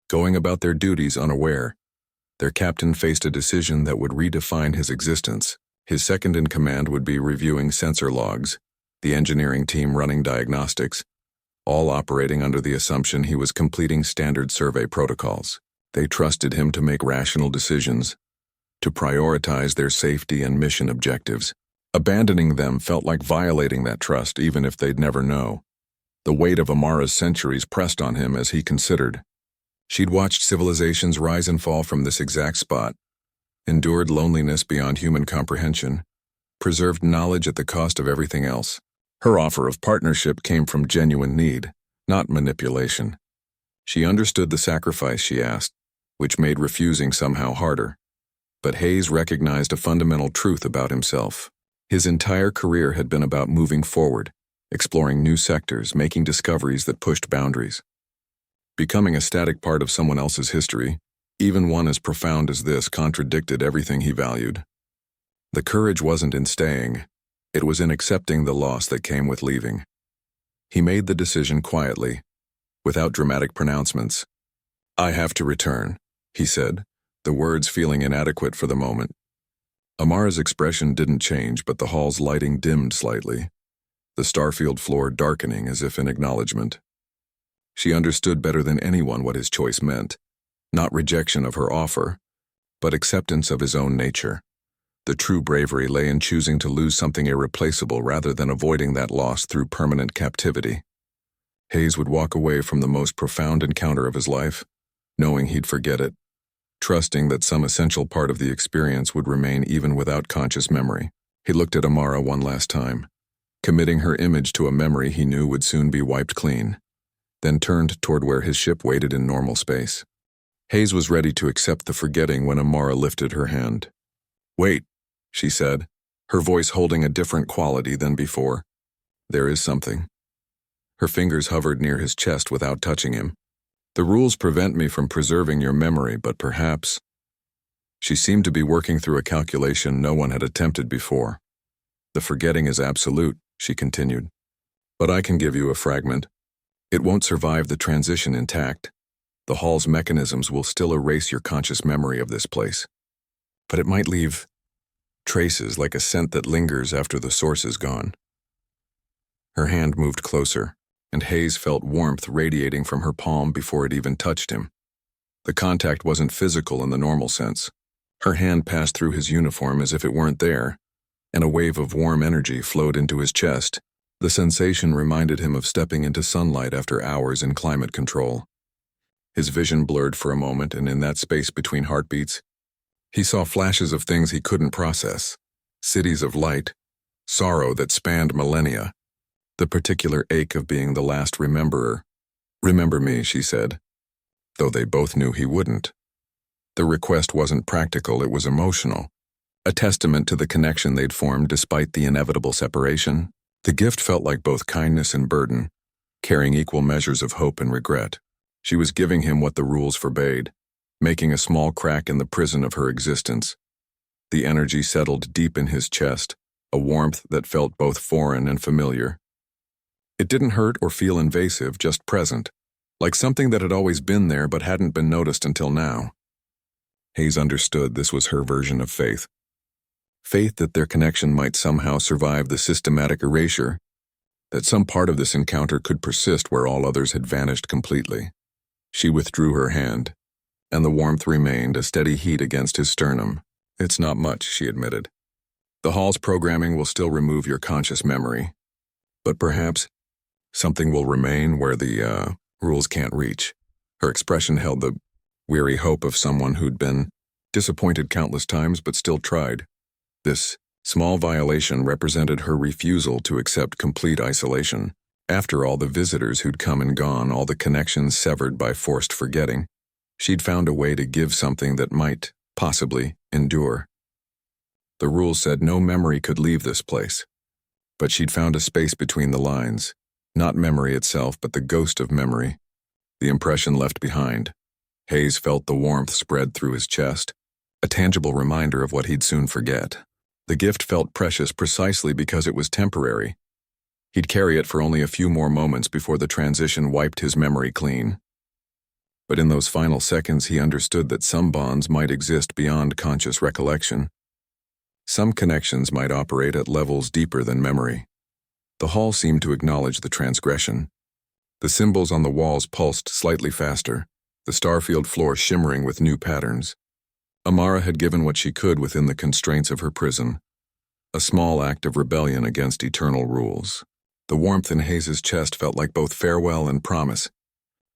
going about their duties unaware. Their captain faced a decision that would redefine his existence. His second-in-command would be reviewing sensor logs, the engineering team running diagnostics, all operating under the assumption he was completing standard survey protocols. They trusted him to make rational decisions, to prioritize their safety and mission objectives. Abandoning them felt like violating that trust, even if they'd never know. The weight of Amara's centuries pressed on him as he considered. She'd watched civilizations rise and fall from this exact spot, endured loneliness beyond human comprehension, preserved knowledge at the cost of everything else. Her offer of partnership came from genuine need, not manipulation. She understood the sacrifice she asked, which made refusing somehow harder. But Hayes recognized a fundamental truth about himself. His entire career had been about moving forward, exploring new sectors, making discoveries that pushed boundaries. Becoming a static part of someone else's history, even one as profound as this, contradicted everything he valued. The courage wasn't in staying, it was in accepting the loss that came with leaving. He made the decision quietly, without dramatic pronouncements. "I have to return," he said, the words feeling inadequate for the moment. Amara's expression didn't change, but the hall's lighting dimmed slightly, the starfield floor darkening as if in acknowledgement. She understood better than anyone what his choice meant. Not rejection of her offer, but acceptance of his own nature. The true bravery lay in choosing to lose something irreplaceable rather than avoiding that loss through permanent captivity. Hayes would walk away from the most profound encounter of his life, knowing he'd forget it, trusting that some essential part of the experience would remain even without conscious memory. He looked at Amara one last time, committing her image to a memory he knew would soon be wiped clean, then turned toward where his ship waited in normal space. Hayes was ready to accept the forgetting when Amara lifted her hand. "Wait," she said, her voice holding a different quality than before. "There is something." Her fingers hovered near his chest without touching him. "The rules prevent me from preserving your memory, but perhaps—" She seemed to be working through a calculation no one had attempted before. "The forgetting is absolute," she continued. "But I can give you a fragment. It won't survive the transition intact. The hall's mechanisms will still erase your conscious memory of this place. But it might leave traces like a scent that lingers after the source is gone." Her hand moved closer, and Hayes felt warmth radiating from her palm before it even touched him. The contact wasn't physical in the normal sense. Her hand passed through his uniform as if it weren't there, and a wave of warm energy flowed into his chest. The sensation reminded him of stepping into sunlight after hours in climate control. His vision blurred for a moment, and in that space between heartbeats, he saw flashes of things he couldn't process. Cities of light, sorrow that spanned millennia, the particular ache of being the last rememberer. "Remember me," she said, though they both knew he wouldn't. The request wasn't practical, it was emotional, a testament to the connection they'd formed despite the inevitable separation. The gift felt like both kindness and burden, carrying equal measures of hope and regret. She was giving him what the rules forbade, making a small crack in the prison of her existence. The energy settled deep in his chest, a warmth that felt both foreign and familiar. It didn't hurt or feel invasive, just present, like something that had always been there but hadn't been noticed until now. Hayes understood this was her version of faith. Faith that their connection might somehow survive the systematic erasure that some part of this encounter could persist where all others had vanished completely. She withdrew her hand, and the warmth remained, a steady heat against his sternum. "It's not much," she admitted. "The hall's programming will still remove your conscious memory. But perhaps something will remain where the rules can't reach." Her expression held the weary hope of someone who'd been disappointed countless times but still tried. This small violation represented her refusal to accept complete isolation. After all the visitors who'd come and gone, all the connections severed by forced forgetting, she'd found a way to give something that might, possibly, endure. The rules said no memory could leave this place, but she'd found a space between the lines, not memory itself, but the ghost of memory, the impression left behind. Hayes felt the warmth spread through his chest, a tangible reminder of what he'd soon forget. The gift felt precious precisely because it was temporary. He'd carry it for only a few more moments before the transition wiped his memory clean. But in those final seconds he understood that some bonds might exist beyond conscious recollection. Some connections might operate at levels deeper than memory. The hall seemed to acknowledge the transgression. The symbols on the walls pulsed slightly faster, the starfield floor shimmering with new patterns. Amara had given what she could within the constraints of her prison, a small act of rebellion against eternal rules. The warmth in Hayes's chest felt like both farewell and promise,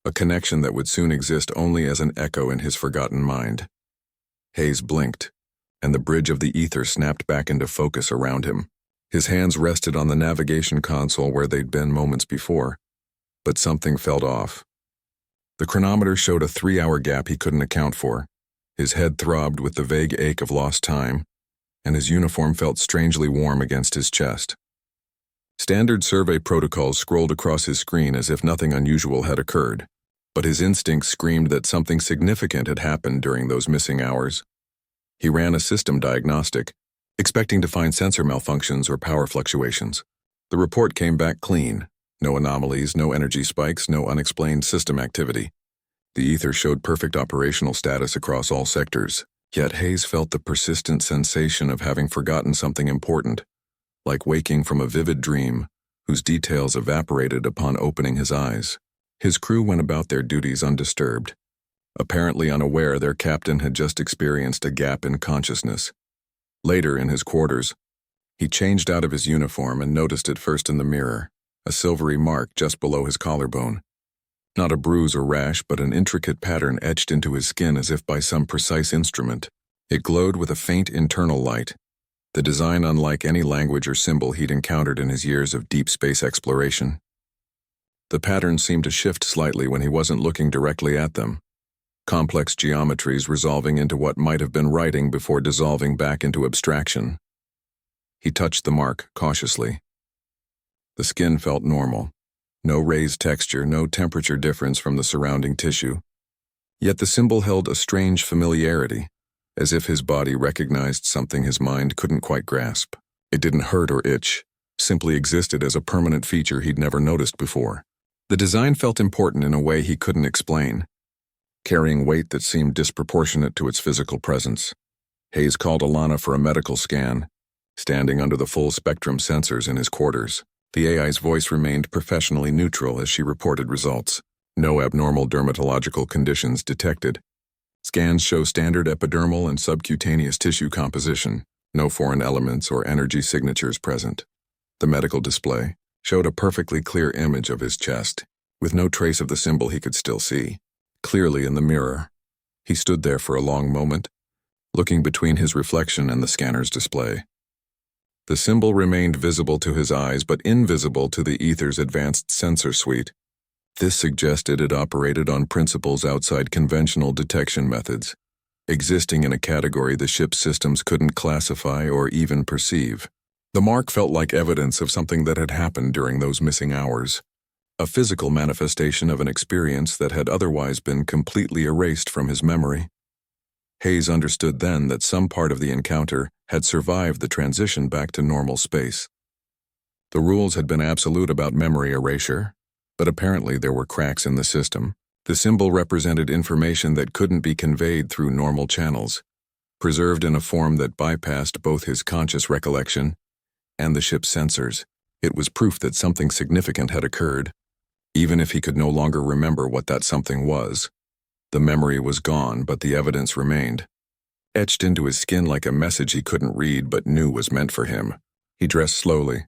a connection that would soon exist only as an echo in his forgotten mind. Hayes blinked, and the bridge of the ether snapped back into focus around him. His hands rested on the navigation console where they'd been moments before, but something felt off. The chronometer showed a 3-hour gap he couldn't account for. His head throbbed with the vague ache of lost time, and his uniform felt strangely warm against his chest. Standard survey protocols scrolled across his screen as if nothing unusual had occurred, but his instincts screamed that something significant had happened during those missing hours. He ran a system diagnostic, expecting to find sensor malfunctions or power fluctuations. The report came back clean. No anomalies, no energy spikes, no unexplained system activity. The ether showed perfect operational status across all sectors, yet Hayes felt the persistent sensation of having forgotten something important, like waking from a vivid dream whose details evaporated upon opening his eyes. His crew went about their duties undisturbed, apparently unaware their captain had just experienced a gap in consciousness. Later, in his quarters, he changed out of his uniform and noticed it first in the mirror, a silvery mark just below his collarbone. Not a bruise or rash, but an intricate pattern etched into his skin as if by some precise instrument. It glowed with a faint internal light, the design unlike any language or symbol he'd encountered in his years of deep space exploration. The pattern seemed to shift slightly when he wasn't looking directly at them, complex geometries resolving into what might have been writing before dissolving back into abstraction. He touched the mark cautiously. The skin felt normal. No raised texture, no temperature difference from the surrounding tissue. Yet the symbol held a strange familiarity, as if his body recognized something his mind couldn't quite grasp. It didn't hurt or itch, simply existed as a permanent feature he'd never noticed before. The design felt important in a way he couldn't explain, carrying weight that seemed disproportionate to its physical presence. Hayes called Alana for a medical scan, standing under the full spectrum sensors in his quarters. The AI's voice remained professionally neutral as she reported results. No abnormal dermatological conditions detected. Scans show standard epidermal and subcutaneous tissue composition, no foreign elements or energy signatures present. The medical display showed a perfectly clear image of his chest, with no trace of the symbol he could still see, clearly in the mirror. He stood there for a long moment, looking between his reflection and the scanner's display. The symbol remained visible to his eyes but invisible to the ether's advanced sensor suite. This suggested it operated on principles outside conventional detection methods, existing in a category the ship's systems couldn't classify or even perceive. The mark felt like evidence of something that had happened during those missing hours, a physical manifestation of an experience that had otherwise been completely erased from his memory. Hayes understood then that some part of the encounter had survived the transition back to normal space. The rules had been absolute about memory erasure, but apparently there were cracks in the system. The symbol represented information that couldn't be conveyed through normal channels, preserved in a form that bypassed both his conscious recollection and the ship's sensors. It was proof that something significant had occurred, even if he could no longer remember what that something was. The memory was gone, but the evidence remained, etched into his skin like a message he couldn't read but knew was meant for him. He dressed slowly,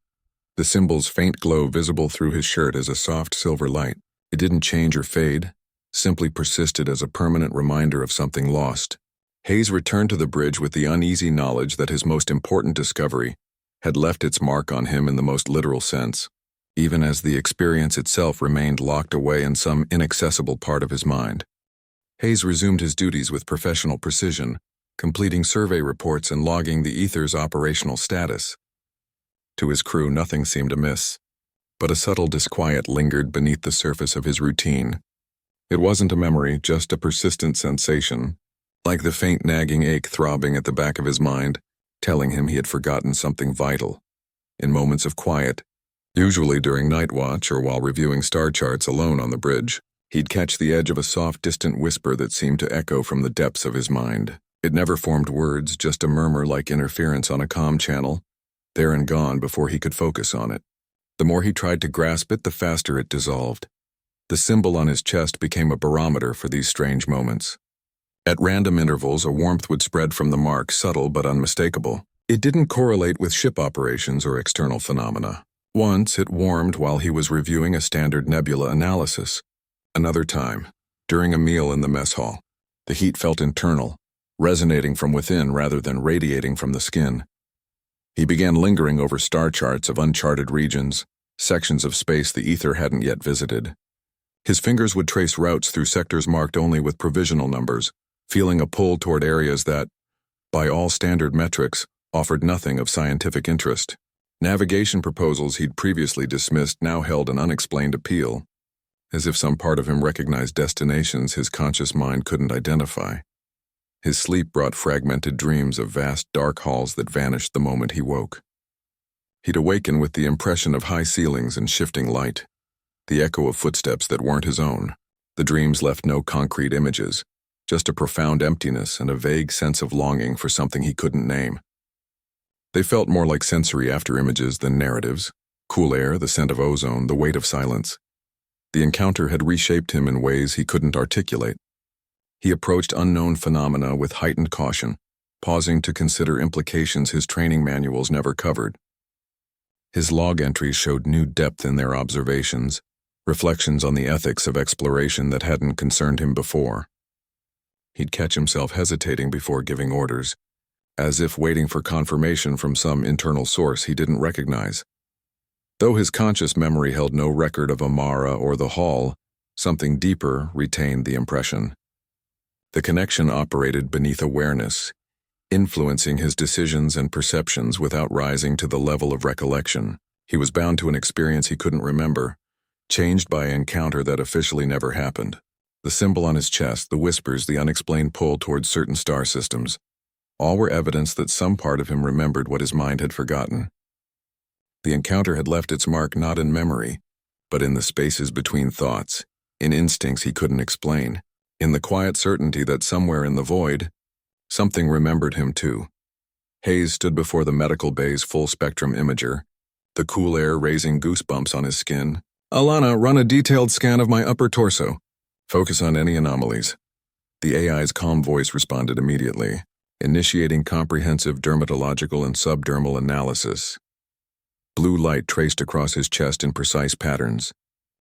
the symbol's faint glow visible through his shirt as a soft silver light. It didn't change or fade, simply persisted as a permanent reminder of something lost. Hayes returned to the bridge with the uneasy knowledge that his most important discovery had left its mark on him in the most literal sense, even as the experience itself remained locked away in some inaccessible part of his mind. Hayes resumed his duties with professional precision, completing survey reports and logging the ether's operational status. To his crew, nothing seemed amiss, but a subtle disquiet lingered beneath the surface of his routine. It wasn't a memory, just a persistent sensation, like the faint nagging ache throbbing at the back of his mind, telling him he had forgotten something vital. In moments of quiet, usually during night watch or while reviewing star charts alone on the bridge, he'd catch the edge of a soft, distant whisper that seemed to echo from the depths of his mind. It never formed words, just a murmur like interference on a comm channel, there and gone before he could focus on it. The more he tried to grasp it, the faster it dissolved. The symbol on his chest became a barometer for these strange moments. At random intervals, a warmth would spread from the mark, subtle but unmistakable. It didn't correlate with ship operations or external phenomena. Once, it warmed while he was reviewing a standard nebula analysis. Another time, during a meal in the mess hall, the heat felt internal, resonating from within rather than radiating from the skin. He began lingering over star charts of uncharted regions, sections of space the ether hadn't yet visited. His fingers would trace routes through sectors marked only with provisional numbers, feeling a pull toward areas that, by all standard metrics, offered nothing of scientific interest. Navigation proposals he'd previously dismissed now held an unexplained appeal, as if some part of him recognized destinations his conscious mind couldn't identify. His sleep brought fragmented dreams of vast dark halls that vanished the moment he woke. He'd awaken with the impression of high ceilings and shifting light, the echo of footsteps that weren't his own. The dreams left no concrete images, just a profound emptiness and a vague sense of longing for something he couldn't name. They felt more like sensory after-images than narratives: cool air, the scent of ozone, the weight of silence. The encounter had reshaped him in ways he couldn't articulate. He approached unknown phenomena with heightened caution, pausing to consider implications his training manuals never covered. His log entries showed new depth in their observations, reflections on the ethics of exploration that hadn't concerned him before. He'd catch himself hesitating before giving orders, as if waiting for confirmation from some internal source he didn't recognize. Though his conscious memory held no record of Amara or the Hall, something deeper retained the impression. The connection operated beneath awareness, influencing his decisions and perceptions without rising to the level of recollection. He was bound to an experience he couldn't remember, changed by an encounter that officially never happened. The symbol on his chest, the whispers, the unexplained pull towards certain star systems, all were evidence that some part of him remembered what his mind had forgotten. The encounter had left its mark not in memory, but in the spaces between thoughts, in instincts he couldn't explain, in the quiet certainty that somewhere in the void, something remembered him too. Hayes stood before the medical bay's full-spectrum imager, the cool air raising goosebumps on his skin. "Alana, run a detailed scan of my upper torso. Focus on any anomalies." The AI's calm voice responded immediately, initiating comprehensive dermatological and subdermal analysis. Blue light traced across his chest in precise patterns,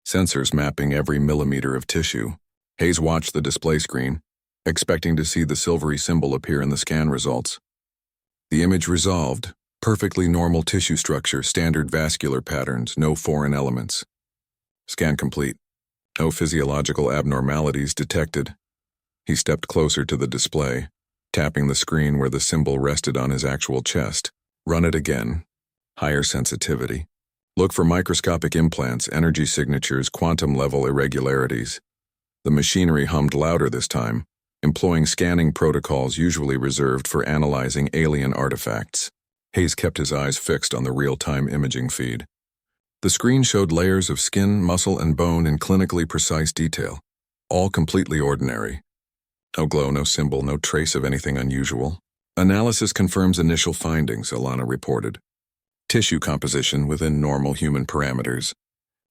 sensors mapping every millimeter of tissue. Hayes watched the display screen, expecting to see the silvery symbol appear in the scan results. The image resolved: perfectly normal tissue structure, standard vascular patterns, no foreign elements. Scan complete. No physiological abnormalities detected. He stepped closer to the display, tapping the screen where the symbol rested on his actual chest. Run it again. Higher sensitivity. Look for microscopic implants, energy signatures, quantum-level irregularities. The machinery hummed louder this time, employing scanning protocols usually reserved for analyzing alien artifacts. Hayes kept his eyes fixed on the real-time imaging feed. The screen showed layers of skin, muscle, and bone in clinically precise detail, all completely ordinary. No glow, no symbol, no trace of anything unusual. Analysis confirms initial findings, Alana reported. tissue composition within normal human parameters.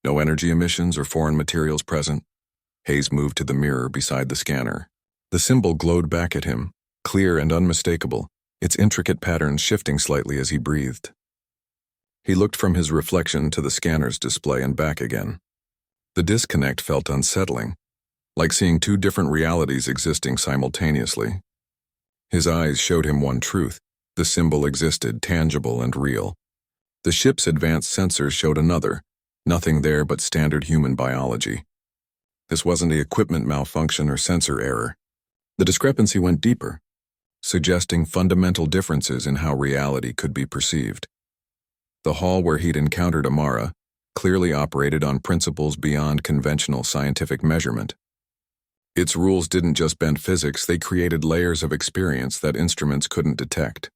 No energy emissions or foreign materials present. Hayes moved to the mirror beside the scanner. The symbol glowed back at him, clear and unmistakable, its intricate patterns shifting slightly as he breathed. He looked from his reflection to the scanner's display and back again. The disconnect felt unsettling, like seeing two different realities existing simultaneously. His eyes showed him one truth: the symbol existed, tangible and real. The ship's advanced sensors showed another, nothing there but standard human biology. This wasn't the equipment malfunction or sensor error. The discrepancy went deeper, suggesting fundamental differences in how reality could be perceived. The hall where he'd encountered Amara clearly operated on principles beyond conventional scientific measurement. Its rules didn't just bend physics, they created layers of experience that instruments couldn't detect.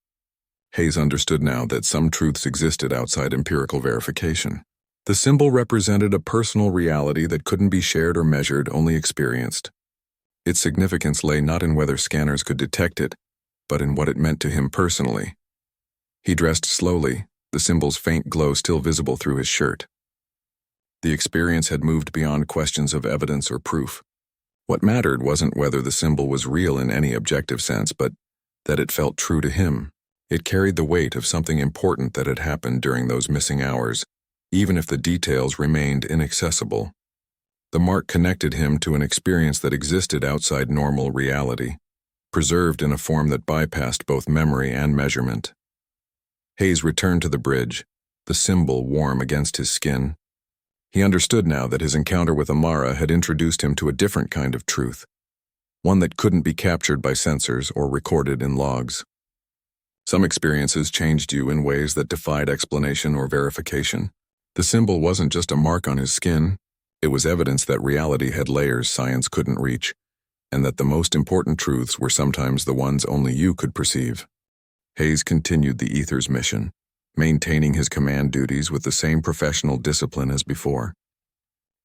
Hayes understood now that some truths existed outside empirical verification. The symbol represented a personal reality that couldn't be shared or measured, only experienced. Its significance lay not in whether scanners could detect it, but in what it meant to him personally. He dressed slowly, the symbol's faint glow still visible through his shirt. The experience had moved beyond questions of evidence or proof. What mattered wasn't whether the symbol was real in any objective sense, but that it felt true to him. It carried the weight of something important that had happened during those missing hours, even if the details remained inaccessible. The mark connected him to an experience that existed outside normal reality, preserved in a form that bypassed both memory and measurement. Hayes returned to the bridge, the symbol warm against his skin. He understood now that his encounter with Amara had introduced him to a different kind of truth, one that couldn't be captured by sensors or recorded in logs. Some experiences changed you in ways that defied explanation or verification. The symbol wasn't just a mark on his skin, it was evidence that reality had layers science couldn't reach, and that the most important truths were sometimes the ones only you could perceive. Hayes continued the Ether's mission, maintaining his command duties with the same professional discipline as before.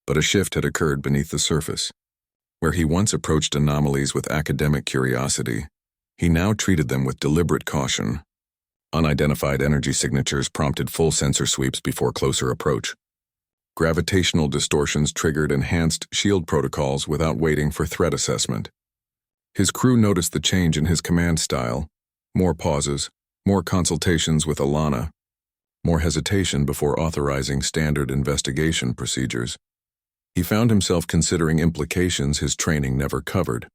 But a shift had occurred beneath the surface. Where he once approached anomalies with academic curiosity, he now treated them with deliberate caution. Unidentified energy signatures prompted full sensor sweeps before closer approach. Gravitational distortions triggered enhanced shield protocols without waiting for threat assessment. His crew noticed the change in his command style: more pauses, more consultations with Alana, more hesitation before authorizing standard investigation procedures. He found himself considering implications his training never covered.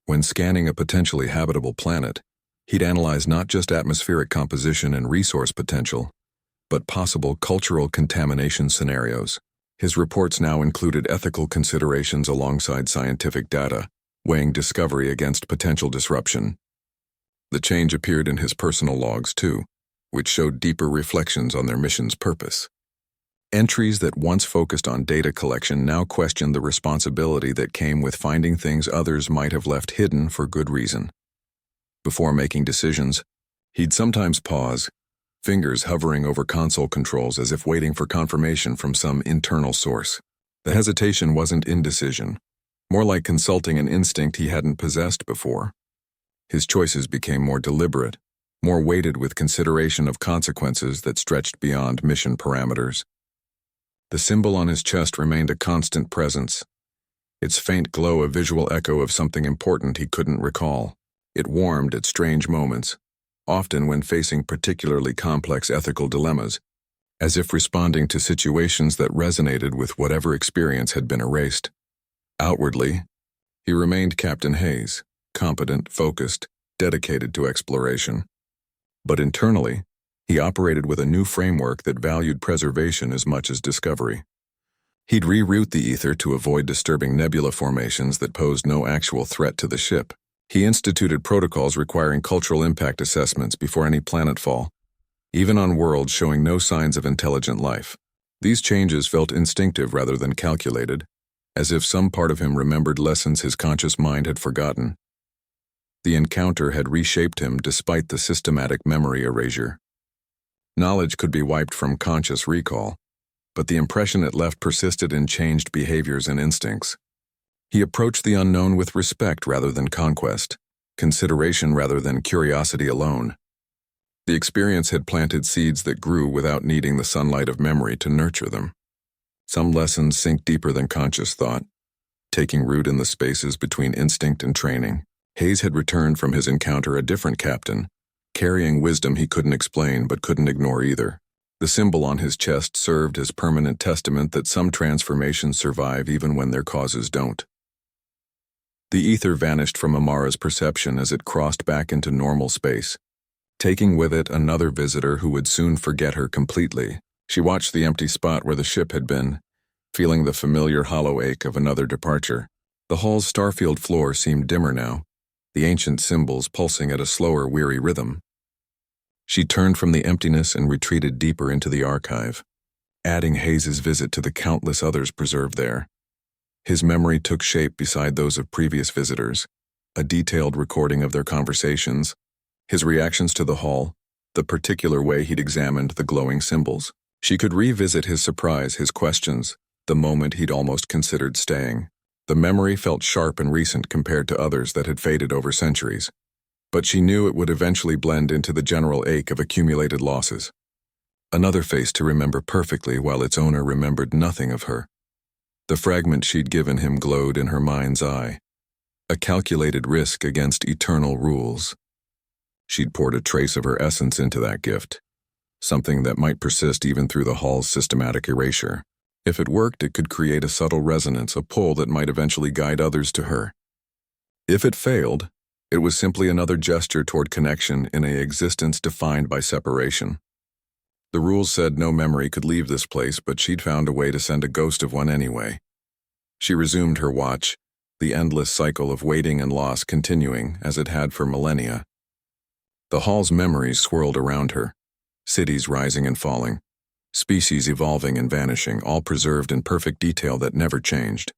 When scanning a potentially habitable planet, he'd analyze not just atmospheric composition and resource potential, but possible cultural contamination scenarios. His reports now included ethical considerations alongside scientific data, weighing discovery against potential disruption. The change appeared in his personal logs too, which showed deeper reflections on their mission's purpose. Entries that once focused on data collection now questioned the responsibility that came with finding things others might have left hidden for good reason. Before making decisions, he'd sometimes pause, fingers hovering over console controls as if waiting for confirmation from some internal source. The hesitation wasn't indecision, more like consulting an instinct he hadn't possessed before. His choices became more deliberate, more weighted with consideration of consequences that stretched beyond mission parameters. The symbol on his chest remained a constant presence, its faint glow a visual echo of something important he couldn't recall. It warmed at strange moments, often when facing particularly complex ethical dilemmas, as if responding to situations that resonated with whatever experience had been erased. Outwardly, he remained Captain Hayes, competent, focused, dedicated to exploration. But internally, he operated with a new framework that valued preservation as much as discovery. He'd reroute the ether to avoid disturbing nebula formations that posed no actual threat to the ship. He instituted protocols requiring cultural impact assessments before any planetfall, even on worlds showing no signs of intelligent life. These changes felt instinctive rather than calculated, as if some part of him remembered lessons his conscious mind had forgotten. The encounter had reshaped him despite the systematic memory erasure. Knowledge could be wiped from conscious recall, but the impression it left persisted in changed behaviors and instincts. He approached the unknown with respect rather than conquest, consideration rather than curiosity alone. The experience had planted seeds that grew without needing the sunlight of memory to nurture them. Some lessons sink deeper than conscious thought, taking root in the spaces between instinct and training. Hayes had returned from his encounter a different captain, carrying wisdom he couldn't explain but couldn't ignore either. The symbol on his chest served as permanent testament that some transformations survive even when their causes don't. The ether vanished from Amara's perception as it crossed back into normal space, taking with it another visitor who would soon forget her completely. She watched the empty spot where the ship had been, feeling the familiar hollow ache of another departure. The hall's starfield floor seemed dimmer now, the ancient symbols pulsing at a slower, weary rhythm. She turned from the emptiness and retreated deeper into the archive, adding Hayes's visit to the countless others preserved there. His memory took shape beside those of previous visitors, a detailed recording of their conversations, his reactions to the hall, the particular way he'd examined the glowing symbols. She could revisit his surprise, his questions, the moment he'd almost considered staying. The memory felt sharp and recent compared to others that had faded over centuries, but she knew it would eventually blend into the general ache of accumulated losses. Another face to remember perfectly while its owner remembered nothing of her. The fragment she'd given him glowed in her mind's eye, a calculated risk against eternal rules. She'd poured a trace of her essence into that gift, something that might persist even through the hall's systematic erasure. If it worked, it could create a subtle resonance, a pull that might eventually guide others to her. If it failed, it was simply another gesture toward connection in an existence defined by separation. The rules said no memory could leave this place, but she'd found a way to send a ghost of one anyway. She resumed her watch, the endless cycle of waiting and loss continuing as it had for millennia. The hall's memories swirled around her, cities rising and falling, species evolving and vanishing, all preserved in perfect detail that never changed.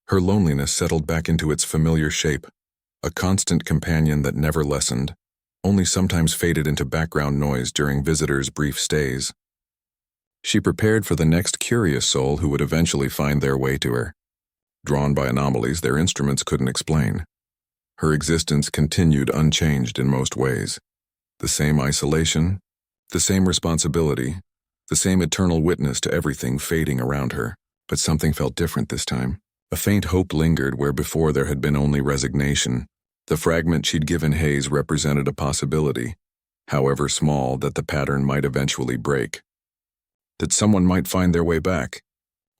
Her loneliness settled back into its familiar shape, a constant companion that never lessened, only sometimes faded into background noise during visitors' brief stays. She prepared for the next curious soul who would eventually find their way to her, drawn by anomalies their instruments couldn't explain. Her existence continued unchanged in most ways. The same isolation, the same responsibility, the same eternal witness to everything fading around her. But something felt different this time. A faint hope lingered where before there had been only resignation. The fragment she'd given Hayes represented a possibility, however small, that the pattern might eventually break. That someone might find their way back,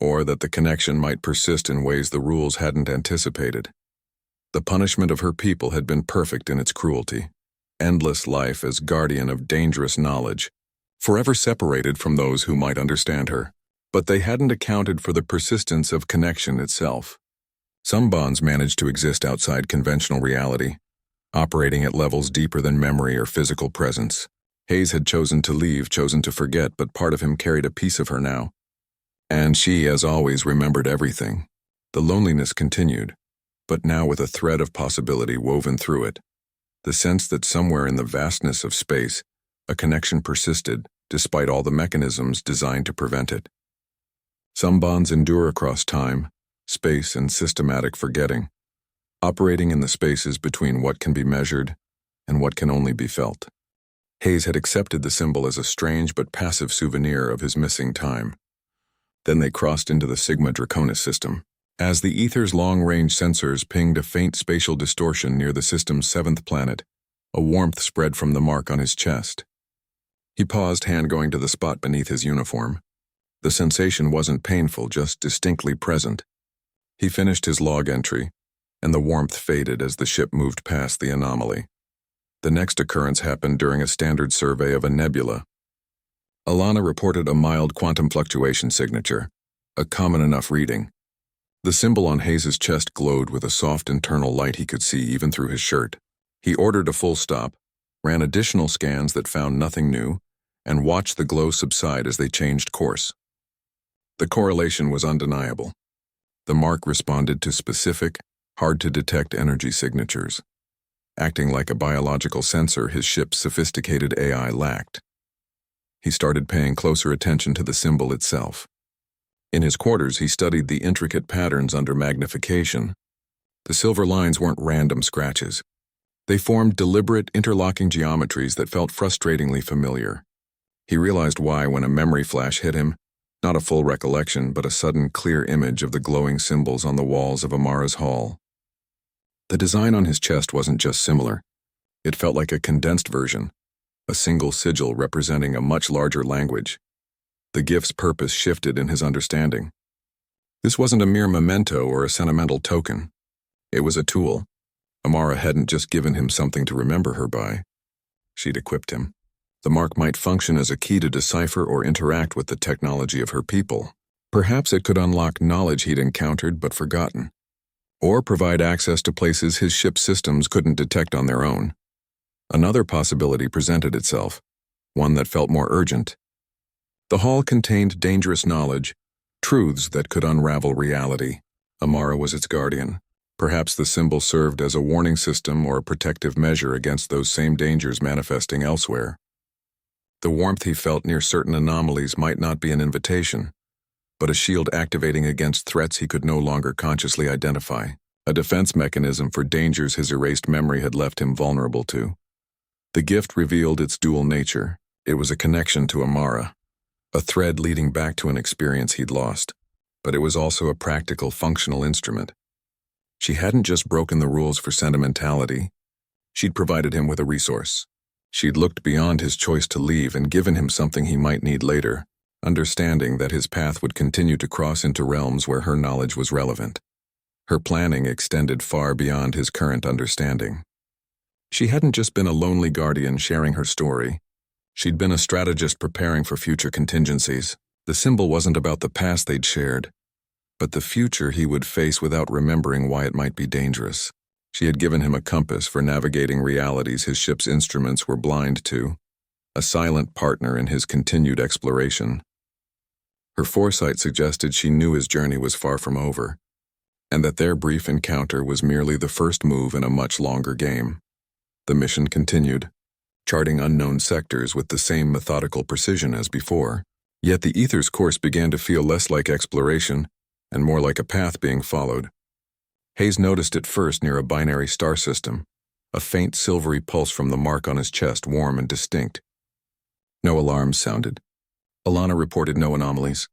or that the connection might persist in ways the rules hadn't anticipated. The punishment of her people had been perfect in its cruelty. Endless life as guardian of dangerous knowledge, forever separated from those who might understand her. But they hadn't accounted for the persistence of connection itself. Some bonds managed to exist outside conventional reality, operating at levels deeper than memory or physical presence. Hayes had chosen to leave, chosen to forget, but part of him carried a piece of her now. And she, as always, remembered everything. The loneliness continued, but now with a thread of possibility woven through it. The sense that somewhere in the vastness of space, a connection persisted, despite all the mechanisms designed to prevent it. Some bonds endure across time, space, and systematic forgetting, operating in the spaces between what can be measured and what can only be felt. Hayes had accepted the symbol as a strange but passive souvenir of his missing time. Then they crossed into the Sigma Draconis system. As the ether's long-range sensors pinged a faint spatial distortion near the system's 7th planet, a warmth spread from the mark on his chest. He paused, hand going to the spot beneath his uniform. The sensation wasn't painful, just distinctly present. He finished his log entry, and the warmth faded as the ship moved past the anomaly. The next occurrence happened during a standard survey of a nebula. Alana reported a mild quantum fluctuation signature, a common enough reading. The symbol on Hayes's chest glowed with a soft internal light he could see even through his shirt. He ordered a full stop, ran additional scans that found nothing new, and watched the glow subside as they changed course. The correlation was undeniable. The mark responded to specific, hard-to-detect energy signatures. Acting like a biological sensor, his ship's sophisticated AI lacked. He started paying closer attention to the symbol itself. In his quarters, he studied the intricate patterns under magnification. The silver lines weren't random scratches. They formed deliberate, interlocking geometries that felt frustratingly familiar. He realized why when a memory flash hit him, not a full recollection, but a sudden, clear image of the glowing symbols on the walls of Amara's hall. The design on his chest wasn't just similar. It felt like a condensed version, a single sigil representing a much larger language. The gift's purpose shifted in his understanding. This wasn't a mere memento or a sentimental token. It was a tool. Amara hadn't just given him something to remember her by. She'd equipped him. The mark might function as a key to decipher or interact with the technology of her people. Perhaps it could unlock knowledge he'd encountered but forgotten, or provide access to places his ship's systems couldn't detect on their own. Another possibility presented itself, one that felt more urgent. The hall contained dangerous knowledge, truths that could unravel reality. Amara was its guardian. Perhaps the symbol served as a warning system or a protective measure against those same dangers manifesting elsewhere. The warmth he felt near certain anomalies might not be an invitation, but a shield activating against threats he could no longer consciously identify, a defense mechanism for dangers his erased memory had left him vulnerable to. The gift revealed its dual nature. It was a connection to Amara, a thread leading back to an experience he'd lost, but it was also a practical, functional instrument. She hadn't just broken the rules for sentimentality. She'd provided him with a resource. She'd looked beyond his choice to leave and given him something he might need later, understanding that his path would continue to cross into realms where her knowledge was relevant. Her planning extended far beyond his current understanding. She hadn't just been a lonely guardian sharing her story. She'd been a strategist preparing for future contingencies. The symbol wasn't about the past they'd shared, but the future he would face without remembering why it might be dangerous. She had given him a compass for navigating realities his ship's instruments were blind to, a silent partner in his continued exploration. Her foresight suggested she knew his journey was far from over, and that their brief encounter was merely the first move in a much longer game. The mission continued, charting unknown sectors with the same methodical precision as before, yet the ether's course began to feel less like exploration and more like a path being followed. Hayes noticed it first near a binary star system, a faint silvery pulse from the mark on his chest, warm and distinct. No alarms sounded. Alana reported no anomalies,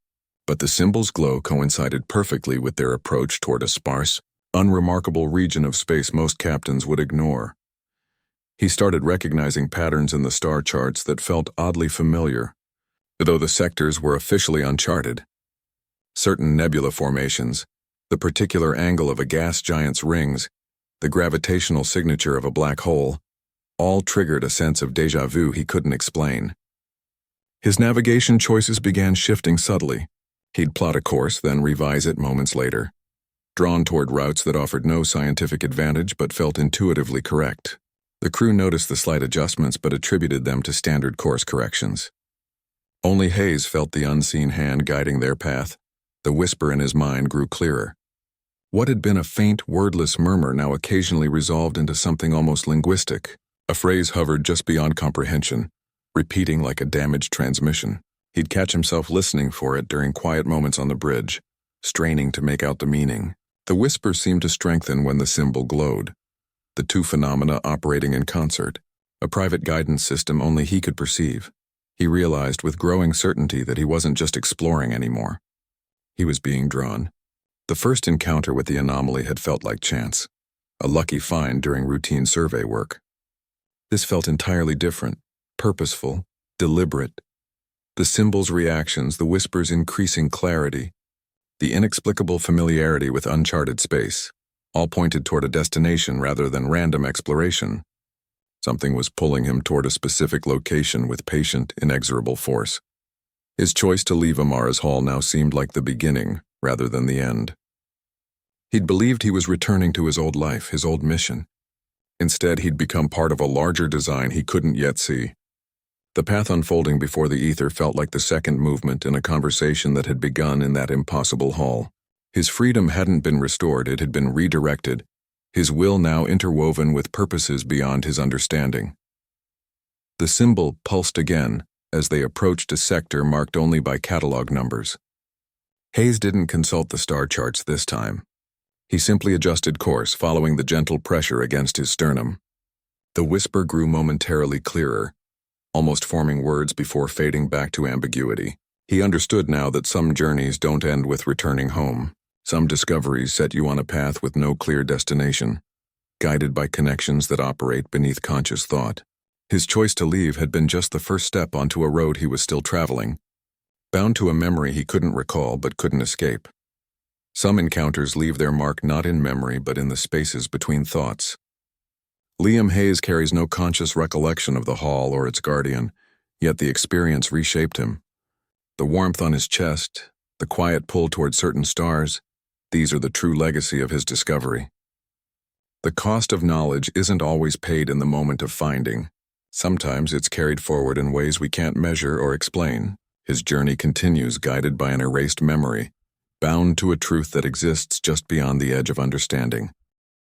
but the symbol's glow coincided perfectly with their approach toward a sparse, unremarkable region of space most captains would ignore. He started recognizing patterns in the star charts that felt oddly familiar, though the sectors were officially uncharted. Certain nebula formations, the particular angle of a gas giant's rings, the gravitational signature of a black hole, all triggered a sense of déjà vu he couldn't explain. His navigation choices began shifting subtly. He'd plot a course, then revise it moments later, drawn toward routes that offered no scientific advantage but felt intuitively correct. The crew noticed the slight adjustments but attributed them to standard course corrections. Only Hayes felt the unseen hand guiding their path. The whisper in his mind grew clearer. What had been a faint, wordless murmur now occasionally resolved into something almost linguistic. A phrase hovered just beyond comprehension, repeating like a damaged transmission. He'd catch himself listening for it during quiet moments on the bridge, straining to make out the meaning. The whisper seemed to strengthen when the symbol glowed, the two phenomena operating in concert, a private guidance system only he could perceive. He realized with growing certainty that he wasn't just exploring anymore. He was being drawn. The first encounter with the anomaly had felt like chance, a lucky find during routine survey work. This felt entirely different, purposeful, deliberate. The symbol's reactions, the whisper's increasing clarity, the inexplicable familiarity with uncharted space, all pointed toward a destination rather than random exploration. Something was pulling him toward a specific location with patient, inexorable force. His choice to leave Amara's hall now seemed like the beginning rather than the end. He'd believed he was returning to his old life, his old mission. Instead, he'd become part of a larger design he couldn't yet see. The path unfolding before the ether felt like the second movement in a conversation that had begun in that impossible hall. His freedom hadn't been restored, it had been redirected, his will now interwoven with purposes beyond his understanding. The symbol pulsed again as they approached a sector marked only by catalog numbers. Hayes didn't consult the star charts this time. He simply adjusted course, following the gentle pressure against his sternum. The whisper grew momentarily clearer, almost forming words before fading back to ambiguity. He understood now that some journeys don't end with returning home. Some discoveries set you on a path with no clear destination, guided by connections that operate beneath conscious thought. His choice to leave had been just the first step onto a road he was still traveling, bound to a memory he couldn't recall but couldn't escape. Some encounters leave their mark not in memory but in the spaces between thoughts. Liam Hayes carries no conscious recollection of the hall or its guardian, yet the experience reshaped him. The warmth on his chest, the quiet pull toward certain stars, these are the true legacy of his discovery. The cost of knowledge isn't always paid in the moment of finding. Sometimes it's carried forward in ways we can't measure or explain. His journey continues guided by an erased memory, bound to a truth that exists just beyond the edge of understanding.